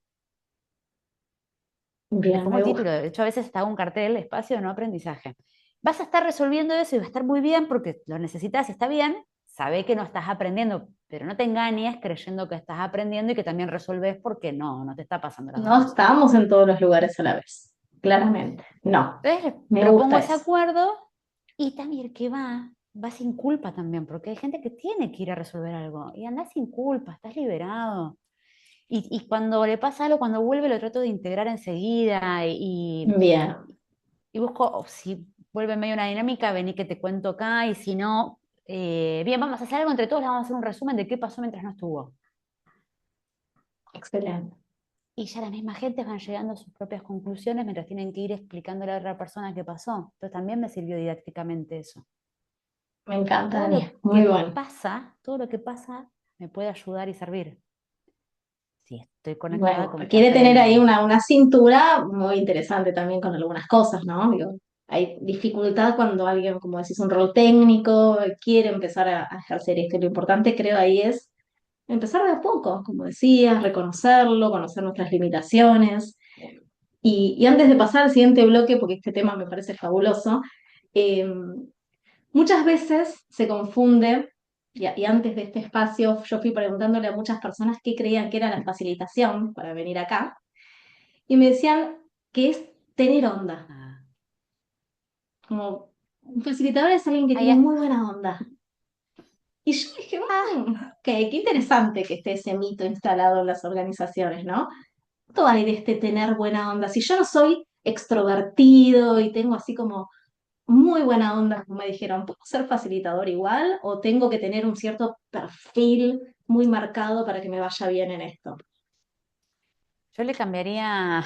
[SPEAKER 2] Les
[SPEAKER 1] bien,
[SPEAKER 2] pongo
[SPEAKER 1] me
[SPEAKER 2] el título,
[SPEAKER 1] gusta.
[SPEAKER 2] de hecho a veces está un cartel, espacio de no aprendizaje. Vas a estar resolviendo eso y va a estar muy bien porque lo necesitas y está bien, sabe que no estás aprendiendo, pero no te engañes creyendo que estás aprendiendo y que también resolves porque no, no te está pasando las dos
[SPEAKER 1] No
[SPEAKER 2] cosas.
[SPEAKER 1] estamos en todos los lugares a la vez, claramente. No,
[SPEAKER 2] Entonces
[SPEAKER 1] me
[SPEAKER 2] propongo
[SPEAKER 1] gusta
[SPEAKER 2] ese
[SPEAKER 1] eso.
[SPEAKER 2] acuerdo y también el que va sin culpa también, porque hay gente que tiene que ir a resolver algo y anda sin culpa, estás liberado. Y cuando le pasa algo, cuando vuelve, lo trato de integrar enseguida
[SPEAKER 1] Bien,
[SPEAKER 2] y busco, si vuelve medio una dinámica, vení que te cuento acá y si no, bien, vamos a hacer algo entre todos, vamos a hacer un resumen de qué pasó mientras no estuvo.
[SPEAKER 1] excelente.
[SPEAKER 2] Y ya las mismas gentes van llegando a sus propias conclusiones mientras tienen que ir explicándole a otra persona qué pasó. Entonces también me sirvió didácticamente eso.
[SPEAKER 1] Me encanta,
[SPEAKER 2] Todo lo
[SPEAKER 1] Dani. Muy
[SPEAKER 2] que
[SPEAKER 1] bueno.
[SPEAKER 2] pasa, todo lo que pasa me puede ayudar y servir. Si estoy conectada
[SPEAKER 1] Bueno,
[SPEAKER 2] con que
[SPEAKER 1] quiere tener ahí
[SPEAKER 2] aprendo.
[SPEAKER 1] una cintura muy interesante también con algunas cosas, ¿no? Digo, hay dificultad cuando alguien, como decís, un rol técnico, quiere empezar a ejercer esto. Y lo importante, creo, ahí es empezar de a poco, como decías, reconocerlo, conocer nuestras limitaciones. Y antes de pasar al siguiente bloque, porque este tema me parece fabuloso, eh, muchas veces se confunde, y antes de este espacio yo fui preguntándole a muchas personas qué creían que era la facilitación para venir acá, y me decían que es tener onda.
[SPEAKER 2] Ah,
[SPEAKER 1] Como un facilitador es alguien que
[SPEAKER 2] ah,
[SPEAKER 1] tiene
[SPEAKER 2] ya.
[SPEAKER 1] muy buena onda. Y yo dije,
[SPEAKER 2] Ah,
[SPEAKER 1] qué interesante que esté ese mito instalado en las organizaciones, ¿no? ¿Cuánto hay de este tener buena onda? Si yo no soy extrovertido y tengo así como muy buena onda, como me dijeron, ¿puedo ser facilitador igual o tengo que tener un cierto perfil muy marcado para que me vaya bien en esto?
[SPEAKER 2] yo le cambiaría,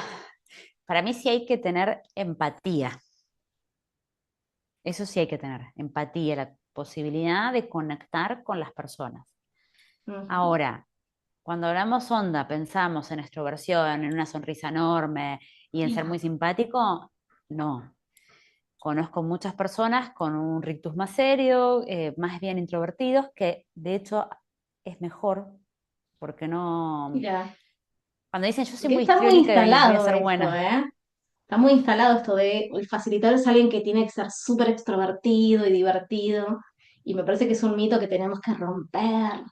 [SPEAKER 2] para mí sí hay que tener empatía. Eso sí hay que tener, empatía, la posibilidad de conectar con las personas.
[SPEAKER 1] Ujú.
[SPEAKER 2] Ahora, cuando hablamos onda, pensamos en extroversión, en una sonrisa enorme y en
[SPEAKER 1] Y
[SPEAKER 2] ser muy
[SPEAKER 1] no,
[SPEAKER 2] simpático, no. Conozco muchas personas con un rictus más serio, más bien introvertidos, que de hecho es mejor, porque no...
[SPEAKER 1] mira,
[SPEAKER 2] Cuando dicen yo soy
[SPEAKER 1] porque
[SPEAKER 2] muy
[SPEAKER 1] está muy
[SPEAKER 2] histriónica y voy a
[SPEAKER 1] instalado
[SPEAKER 2] ser
[SPEAKER 1] esto,
[SPEAKER 2] buena,
[SPEAKER 1] ¿eh? Está muy instalado esto de el facilitador es alguien que tiene que ser súper extrovertido y divertido, y me parece que es un mito que tenemos que romper.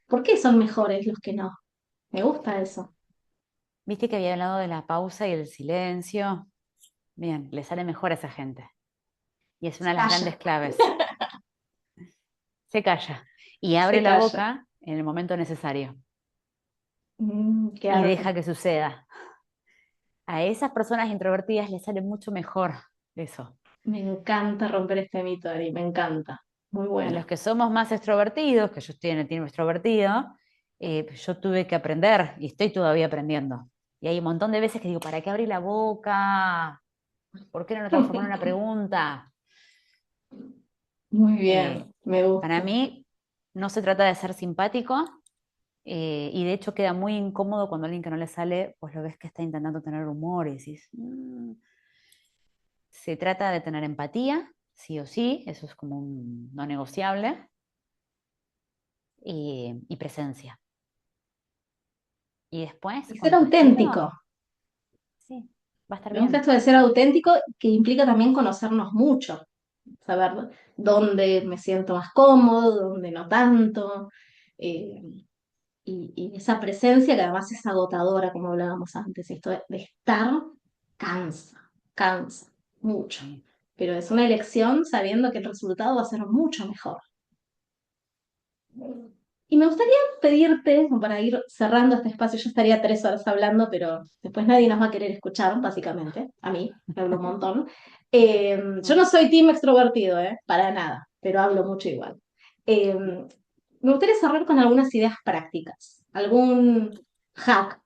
[SPEAKER 1] ¿Por qué son mejores los que no? Me gusta eso.
[SPEAKER 2] viste que había hablado de la pausa y el silencio, bien, le sale mejor a esa gente. Y es una de las
[SPEAKER 1] Calla,
[SPEAKER 2] grandes claves. Se calla y abre
[SPEAKER 1] se
[SPEAKER 2] la
[SPEAKER 1] calla.
[SPEAKER 2] boca en el momento necesario
[SPEAKER 1] Qué
[SPEAKER 2] y
[SPEAKER 1] arte.
[SPEAKER 2] deja que suceda. A esas personas introvertidas les sale mucho mejor eso.
[SPEAKER 1] Me encanta romper este mito, Ari, me encanta. Muy
[SPEAKER 2] A los
[SPEAKER 1] bueno.
[SPEAKER 2] que somos más extrovertidos, que yo estoy en el team extrovertido, yo tuve que aprender y estoy todavía aprendiendo. Y hay un montón de veces que digo, ¿para qué abrí la boca? ¿Por qué no lo transformé en una pregunta?
[SPEAKER 1] Muy
[SPEAKER 2] Eh,
[SPEAKER 1] bien, me
[SPEAKER 2] para
[SPEAKER 1] gusta.
[SPEAKER 2] mí no se trata de ser simpático, y de hecho queda muy incómodo cuando alguien que no le sale, pues lo ves que está intentando tener humor y decís, "Mm". Se trata de tener empatía, sí o sí, eso es como un no negociable, y presencia. Y después,
[SPEAKER 1] Y ser
[SPEAKER 2] con tu
[SPEAKER 1] auténtico.
[SPEAKER 2] estilo, sí, va a estar
[SPEAKER 1] Me gusta
[SPEAKER 2] bien.
[SPEAKER 1] esto de ser auténtico, que implica también conocernos mucho, saber dónde me siento más cómodo, dónde no tanto, eh, y esa presencia que además es agotadora, como hablábamos antes, esto de estar cansa, cansa mucho,
[SPEAKER 2] Sí.
[SPEAKER 1] pero es una elección sabiendo que el resultado va a ser mucho mejor. Y me gustaría pedirte, como para ir cerrando este espacio, yo estaría 3 horas hablando, pero después nadie nos va a querer escuchar, básicamente, a mí, que hablo un montón. Yo no soy team extrovertido, para nada, pero hablo mucho igual. Me gustaría cerrar con algunas ideas prácticas, algún hack.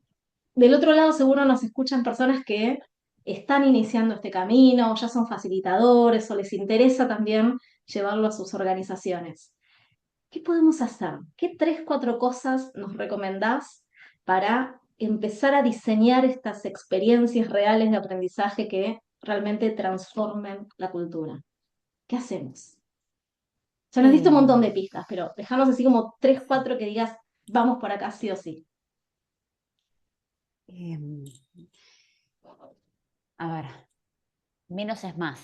[SPEAKER 1] Del otro lado seguro nos escuchan personas que están iniciando este camino, o ya son facilitadores, o les interesa también llevarlo a sus organizaciones. ¿Qué podemos hacer? ¿Qué 3, 4 cosas nos recomendás para empezar a diseñar estas experiencias reales de aprendizaje que realmente transformen la cultura? ¿Qué hacemos? Ya nos diste un montón de
[SPEAKER 2] Em,
[SPEAKER 1] pistas, pero dejarnos así como 3, 4 que digas, vamos por acá sí o sí.
[SPEAKER 2] em, a ver, menos es más.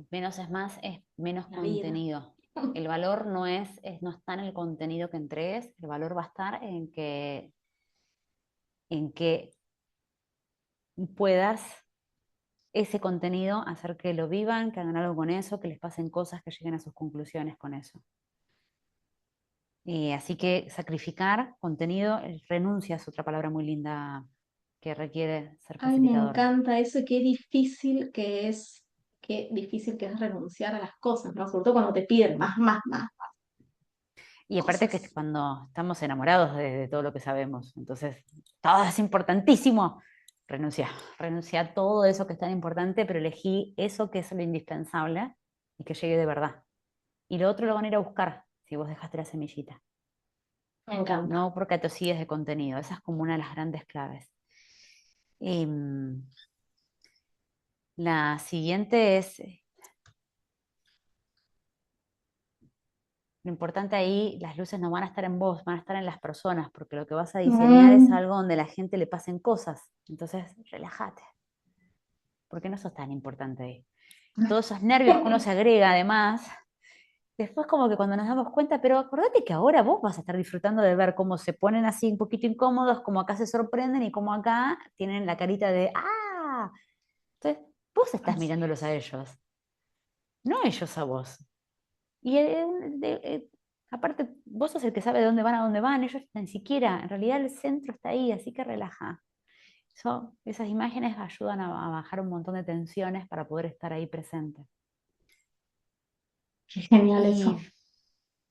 [SPEAKER 2] Menos es más, es menos
[SPEAKER 1] La vida.
[SPEAKER 2] contenido. El valor no está en el contenido que entregues, el valor va a estar en que puedas ese contenido hacer que lo vivan, que hagan algo con eso, que les pasen cosas, que lleguen a sus conclusiones con eso. Así que sacrificar contenido, renuncia es otra palabra muy linda que requiere ser
[SPEAKER 1] Ay, me
[SPEAKER 2] facilitador.
[SPEAKER 1] encanta eso, y qué difícil que es renunciar a las cosas, ¿no? Sobre todo cuando te piden más, más, más
[SPEAKER 2] Y aparte que
[SPEAKER 1] cosas.
[SPEAKER 2] cuando estamos enamorados de todo lo que sabemos, entonces todo es importantísimo. Renuncia, renuncia a todo eso que es tan importante, pero elegí eso que es lo indispensable y que llegue de verdad. Y lo otro lo van a ir a buscar si vos dejaste la semillita.
[SPEAKER 1] Me encanta.
[SPEAKER 2] No porque te sigues de contenido. Esa es como una de las grandes claves. Em, la siguiente es, lo importante ahí, las luces no van a estar en vos, van a estar en las personas, porque lo que vas a diseñar es
[SPEAKER 1] Mm,
[SPEAKER 2] algo donde la gente le pasen cosas. Entonces, relájate. ¿Por qué no sos tan importante ahí? Todos esos nervios que uno se agrega además, después como que cuando nos damos cuenta, pero acordate que ahora vos vas a estar disfrutando de ver cómo se ponen así un poquito incómodos, cómo acá se sorprenden y cómo acá tienen la carita de ¡ah! Entonces, vos estás
[SPEAKER 1] Así
[SPEAKER 2] mirándolos a
[SPEAKER 1] es.
[SPEAKER 2] ellos, no ellos a vos. Y aparte, vos sos el que sabe de dónde van a dónde van, ellos ni siquiera, en realidad el centro está ahí, así que relaja. Esas imágenes ayudan a bajar un montón de tensiones para poder estar ahí presente.
[SPEAKER 1] Qué genial
[SPEAKER 2] Y,
[SPEAKER 1] eso.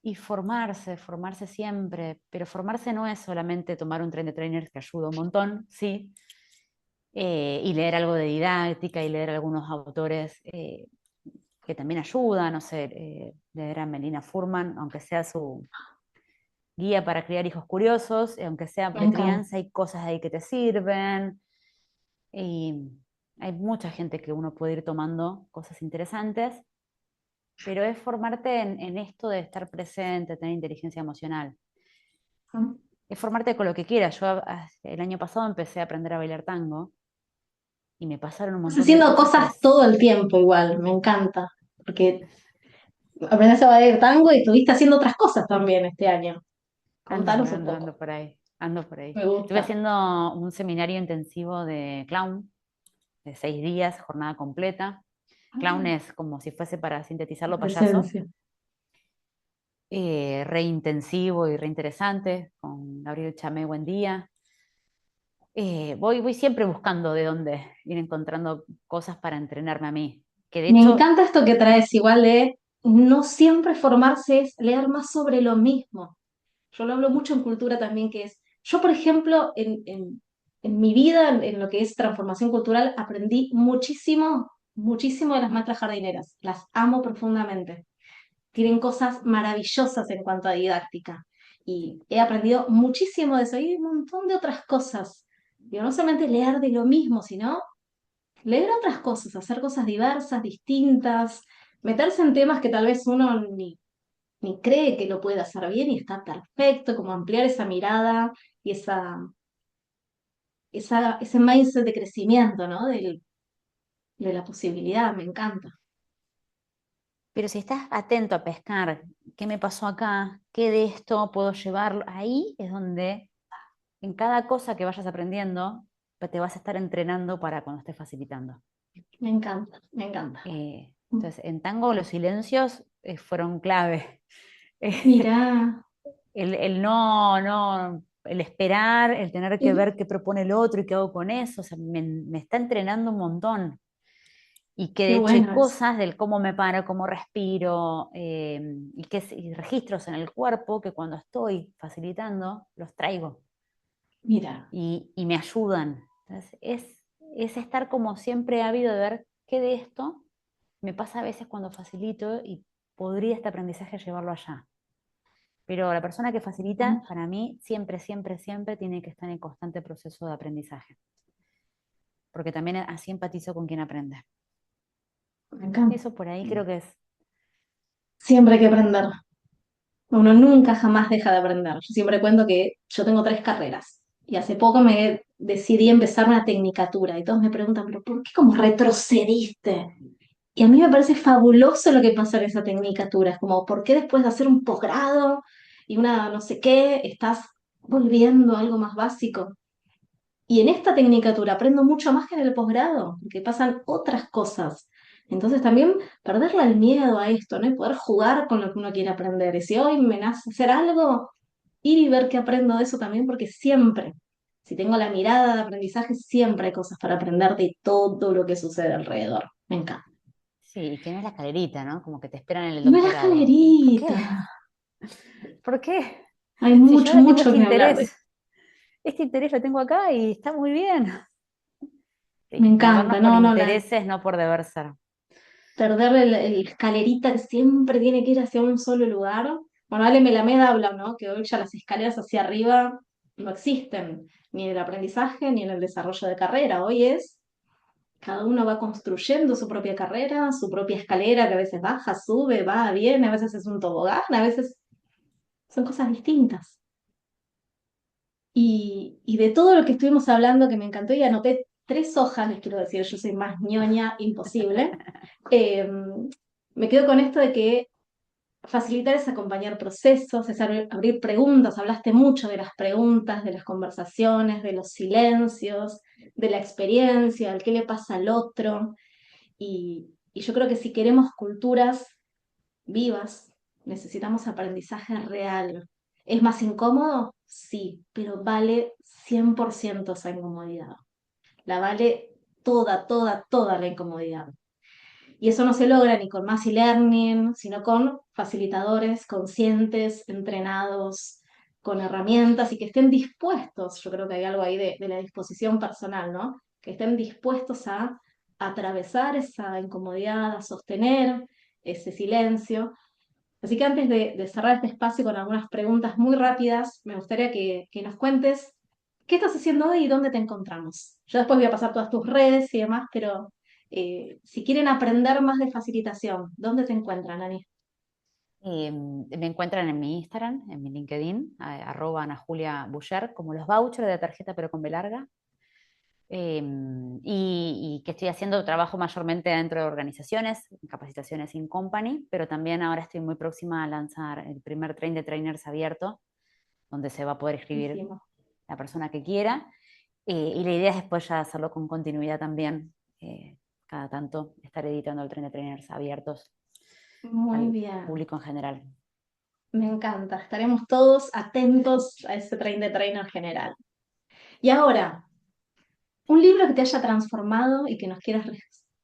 [SPEAKER 2] y formarse siempre, pero formarse no es solamente tomar un tren de trainers que ayuda un montón, sí, y leer algo de didáctica y leer algunos autores que también ayudan, no sé, leer a Melina Furman, aunque sea su guía para criar hijos curiosos, aunque sea
[SPEAKER 1] Me
[SPEAKER 2] de
[SPEAKER 1] encanta.
[SPEAKER 2] crianza, hay cosas ahí que te sirven, y hay mucha gente que uno puede ir tomando cosas interesantes, pero es formarte en esto de estar presente, tener inteligencia emocional. Es formarte con lo que quieras. Yo el año pasado empecé a aprender a bailar tango y me pasaron un
[SPEAKER 1] Estás
[SPEAKER 2] montón de
[SPEAKER 1] haciendo
[SPEAKER 2] cosas
[SPEAKER 1] cosas todo el tiempo igual, me encanta, porque aprendiste a bailar tango y estuviste haciendo otras cosas también este año.
[SPEAKER 2] ando,
[SPEAKER 1] Contanos un
[SPEAKER 2] ando,
[SPEAKER 1] poco.
[SPEAKER 2] ando por ahí, ando por ahí.
[SPEAKER 1] Me
[SPEAKER 2] Estuve
[SPEAKER 1] gusta.
[SPEAKER 2] haciendo un seminario intensivo de clown, de 6 días, jornada completa. Clown
[SPEAKER 1] Ah,
[SPEAKER 2] es como si fuese para sintetizarlo payaso,
[SPEAKER 1] presencia.
[SPEAKER 2] re intensivo y re interesante, con Gabriel Chamé, buen día. Voy siempre buscando de dónde ir encontrando cosas para entrenarme a mí, que de
[SPEAKER 1] Me
[SPEAKER 2] hecho,
[SPEAKER 1] encanta esto que traes igual de no siempre formarse es leer más sobre lo mismo. Yo lo hablo mucho en cultura también, que es, yo por ejemplo, en mi vida, en lo que es transformación cultural, aprendí muchísimo, muchísimo de las maestras jardineras. Las amo profundamente. Tienen cosas maravillosas en cuanto a didáctica. Y he aprendido muchísimo de eso y un montón de otras cosas. Digo, no solamente leer de lo mismo, sino leer otras cosas, hacer cosas diversas, distintas, meterse en temas que tal vez uno ni cree que lo puede hacer bien y está perfecto, como ampliar esa mirada y ese mindset de crecimiento, ¿no? De la posibilidad, me encanta.
[SPEAKER 2] pero si estás atento a pescar, ¿qué me pasó acá? ¿Qué de esto puedo llevarlo? Ahí es donde en cada cosa que vayas aprendiendo, te vas a estar entrenando para cuando estés facilitando.
[SPEAKER 1] Me encanta, me encanta.
[SPEAKER 2] Entonces, en tango los silencios fueron clave.
[SPEAKER 1] Mirá.
[SPEAKER 2] el esperar, el tener que
[SPEAKER 1] Ujú.
[SPEAKER 2] ver qué propone el otro y qué hago con eso, o sea, me está entrenando un montón. Y que de
[SPEAKER 1] Qué
[SPEAKER 2] hecho hay
[SPEAKER 1] bueno eso.
[SPEAKER 2] cosas del cómo me paro, cómo respiro, y registros en el cuerpo que cuando estoy facilitando los traigo
[SPEAKER 1] Mira,
[SPEAKER 2] y me ayudan. Entonces, es estar como siempre ávido de ver qué de esto me pasa a veces cuando facilito y podría este aprendizaje llevarlo allá. Pero la persona que facilita, para mí, siempre, siempre, siempre tiene que estar en constante proceso de aprendizaje, porque también así empatizo con quien aprende.
[SPEAKER 1] me encanta.
[SPEAKER 2] Eso por ahí creo que es.
[SPEAKER 1] Siempre hay que aprender. Uno nunca jamás deja de aprender. Yo siempre cuento que yo tengo 3 carreras y hace poco me decidí empezar una tecnicatura y todos me preguntan, pero ¿por qué como retrocediste? Y a mí me parece fabuloso lo que pasa en esa tecnicatura. Es como, ¿por qué después de hacer un posgrado y una no sé qué, estás volviendo a algo más básico? Y en esta tecnicatura aprendo mucho más que en el posgrado, porque pasan otras cosas. Entonces también perderle el miedo a esto, ¿no? Y poder jugar con lo que uno quiere aprender. Y si hoy me nace hacer algo, ir y ver qué aprendo de eso también, porque siempre, si tengo la mirada de aprendizaje, siempre hay cosas para aprender de todo lo que sucede alrededor. Me encanta.
[SPEAKER 2] Sí, y que no es la escalerita, ¿no? Como que te esperan en el
[SPEAKER 1] No es la
[SPEAKER 2] doctorado. ¿Por qué?
[SPEAKER 1] escalerita.
[SPEAKER 2] ¿Por qué?
[SPEAKER 1] Hay
[SPEAKER 2] Si yo
[SPEAKER 1] mucho,
[SPEAKER 2] ahora tengo
[SPEAKER 1] mucho que hablar de.
[SPEAKER 2] este interés lo tengo acá y está muy bien.
[SPEAKER 1] Me
[SPEAKER 2] Sí, movernos
[SPEAKER 1] encanta,
[SPEAKER 2] por
[SPEAKER 1] no, no,
[SPEAKER 2] intereses, no por deber ser.
[SPEAKER 1] perder el escalerita que siempre tiene que ir hacia un solo lugar. Bueno, Ale Melamed habla, ¿no? Que hoy ya las escaleras hacia arriba no existen, ni en el aprendizaje ni en el desarrollo de carrera. Hoy es, cada uno va construyendo su propia carrera, su propia escalera, que a veces baja, sube, va, viene, a veces es un tobogán, a veces son cosas distintas. Y de todo lo que estuvimos hablando, que me encantó, y anoté 3 hojas, les quiero decir, yo soy más ñoña imposible. eh, Me quedo con esto de que facilitar es acompañar procesos, es abrir preguntas. Hablaste mucho de las preguntas, de las conversaciones, de los silencios, de la experiencia, del qué le pasa al otro. Y yo creo que si queremos culturas vivas, necesitamos aprendizaje real. ¿Es más incómodo? Sí, pero vale 100% esa incomodidad. La vale toda, toda, toda la incomodidad. Y eso no se logra ni con más e-learning, sino con facilitadores conscientes, entrenados, con herramientas y que estén dispuestos, yo creo que hay algo ahí de la disposición personal, ¿no? Que estén dispuestos a atravesar esa incomodidad, a sostener ese silencio. Así que antes de cerrar este espacio con algunas preguntas muy rápidas, me gustaría que nos cuentes qué estás haciendo hoy y dónde te encontramos. Yo después voy a pasar todas tus redes y demás, pero si quieren aprender más de facilitación, ¿dónde te encuentran, Ani?
[SPEAKER 2] Me encuentran en mi Instagram, en mi LinkedIn, @Ana Julia Buller, como los vouchers de la tarjeta, pero con B larga. Eh, y que estoy haciendo trabajo mayormente dentro de organizaciones, capacitaciones in company, pero también ahora estoy muy próxima a lanzar el primer train de trainers abierto, donde se va a poder escribir
[SPEAKER 1] Buenísimo.
[SPEAKER 2] la persona que quiera. Y la idea es después ya hacerlo con continuidad también, cada tanto estar editando el train de trainers abiertos
[SPEAKER 1] Muy
[SPEAKER 2] al
[SPEAKER 1] bien,
[SPEAKER 2] público en general.
[SPEAKER 1] me encanta. Estaremos todos atentos a ese train de trainer general. Y ahora, un libro que te haya transformado y que nos quieras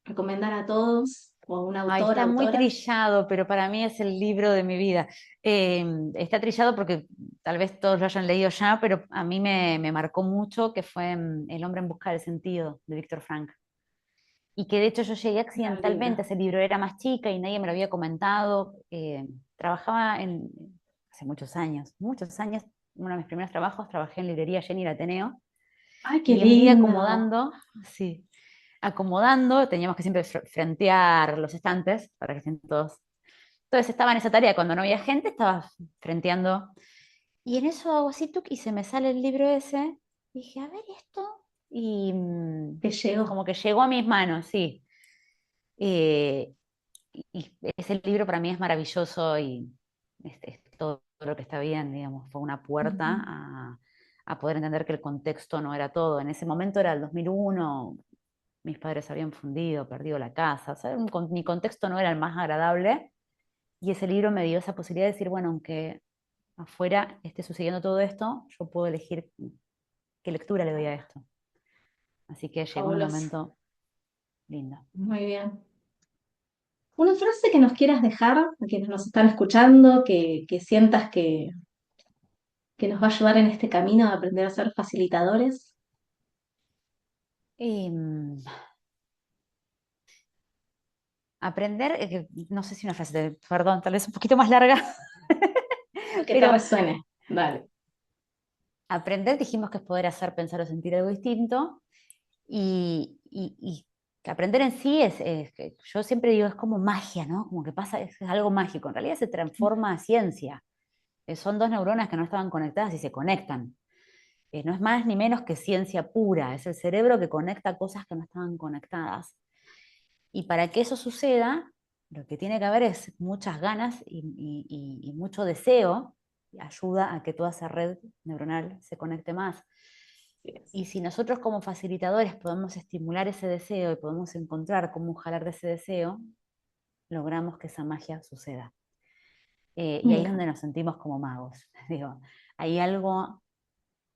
[SPEAKER 1] recomendar a todos, o un
[SPEAKER 2] Ay,
[SPEAKER 1] autor,
[SPEAKER 2] está muy
[SPEAKER 1] autora.
[SPEAKER 2] trillado, pero para mí es el libro de mi vida. Está trillado porque tal vez todos lo hayan leído ya, pero a mí me marcó mucho, que fue El hombre en busca del sentido, de Víctor Frank. Y que de hecho yo llegué
[SPEAKER 1] Gran
[SPEAKER 2] accidentalmente a
[SPEAKER 1] libro.
[SPEAKER 2] ese libro, era más chica y nadie me lo había comentado. Trabajaba hace muchos años, uno de mis primeros trabajos, trabajé en librería Jenny el Ateneo,
[SPEAKER 1] Ay, qué
[SPEAKER 2] y un día
[SPEAKER 1] lindo.
[SPEAKER 2] acomodando, sí, acomodando, teníamos que siempre frentear los estantes para que estén todos. Entonces estaba en esa tarea, cuando no había gente, estaba frenteando. Y en eso hago así, tuc, y se me sale el libro ese. Dije, a ver esto. Y
[SPEAKER 1] Te llegó.
[SPEAKER 2] como que llegó a mis manos, sí. Eh, y ese libro para mí es maravilloso y es todo lo que está bien, digamos. Fue una puerta
[SPEAKER 1] Ujú.
[SPEAKER 2] a poder entender que el contexto no era todo. En ese momento era el 2001, mis padres habían fundido, perdido la casa, o sea, mi contexto no era el más agradable y ese libro me dio esa posibilidad de decir, bueno, aunque afuera esté sucediendo todo esto, yo puedo elegir qué lectura le doy a esto. Así que llegó un
[SPEAKER 1] Fabuloso.
[SPEAKER 2] momento lindo.
[SPEAKER 1] Muy bien. Una frase que nos quieras dejar a quienes nos están escuchando, que sientas que nos va a ayudar en este camino de aprender a ser facilitadores.
[SPEAKER 2] Em, aprender, no sé si una frase, perdón, tal vez un poquito más larga,
[SPEAKER 1] Lo que te
[SPEAKER 2] pero
[SPEAKER 1] resuene. Dale.
[SPEAKER 2] aprender dijimos que es poder hacer, pensar o sentir algo distinto y que aprender en sí que yo siempre digo, es como magia, ¿no? Como que pasa, es algo mágico. En realidad se transforma a ciencia. Son dos neuronas que no estaban conectadas y se conectan. No es más ni menos que ciencia pura, es el cerebro que conecta cosas que no estaban conectadas. Y para que eso suceda, lo que tiene que haber es muchas ganas y mucho deseo, y ayuda a que toda esa red neuronal se conecte más. Y si nosotros como facilitadores podemos estimular ese deseo y podemos encontrar cómo jalar de ese deseo, logramos que esa magia suceda. Y
[SPEAKER 1] Me
[SPEAKER 2] ahí es donde
[SPEAKER 1] encanta.
[SPEAKER 2] nos sentimos como magos. Digo, hay algo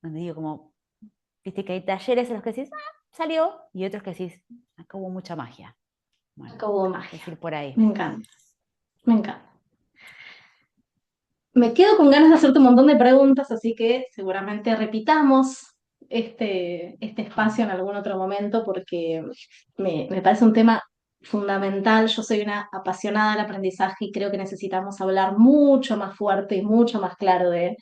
[SPEAKER 2] donde digo como, viste que hay talleres en los que decís, ah, salió, y otros que decís, acá hubo mucha magia. Bueno,
[SPEAKER 1] Acabó
[SPEAKER 2] es
[SPEAKER 1] magia.
[SPEAKER 2] ir por ahí.
[SPEAKER 1] Me encanta. Me encanta. Me quedo con ganas de hacerte un montón de preguntas, así que seguramente repitamos este espacio en algún otro momento porque me parece un tema fundamental. Yo soy una apasionada del aprendizaje y creo que necesitamos hablar mucho más fuerte y mucho más claro de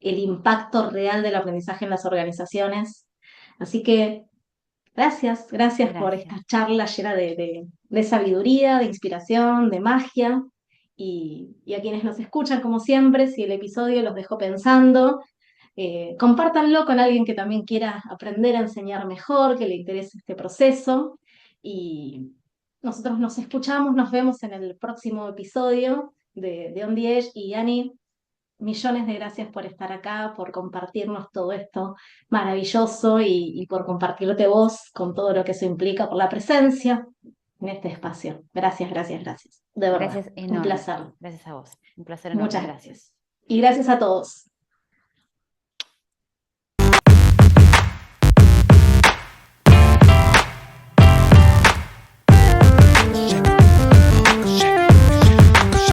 [SPEAKER 1] el impacto real del aprendizaje en las organizaciones. Así que gracias, gracias por esta
[SPEAKER 2] Gracias.
[SPEAKER 1] charla llena de sabiduría, de inspiración, de magia. Y a quienes nos escuchan, como siempre, si el episodio los dejó pensando, compártanlo con alguien que también quiera aprender a enseñar mejor, que le interese este proceso. Y nosotros nos escuchamos, nos vemos en el próximo episodio de On the Edge. Y Ani, millones de gracias por estar acá, por compartirnos todo esto maravilloso y por compartirte vos con todo lo que eso implica, por la presencia en este espacio. Gracias, gracias, gracias. De verdad,
[SPEAKER 2] Gracias
[SPEAKER 1] un
[SPEAKER 2] enormes.
[SPEAKER 1] placer.
[SPEAKER 2] Gracias a vos. Un placer
[SPEAKER 1] Muchas
[SPEAKER 2] enorme.
[SPEAKER 1] gracias. Y gracias a todos.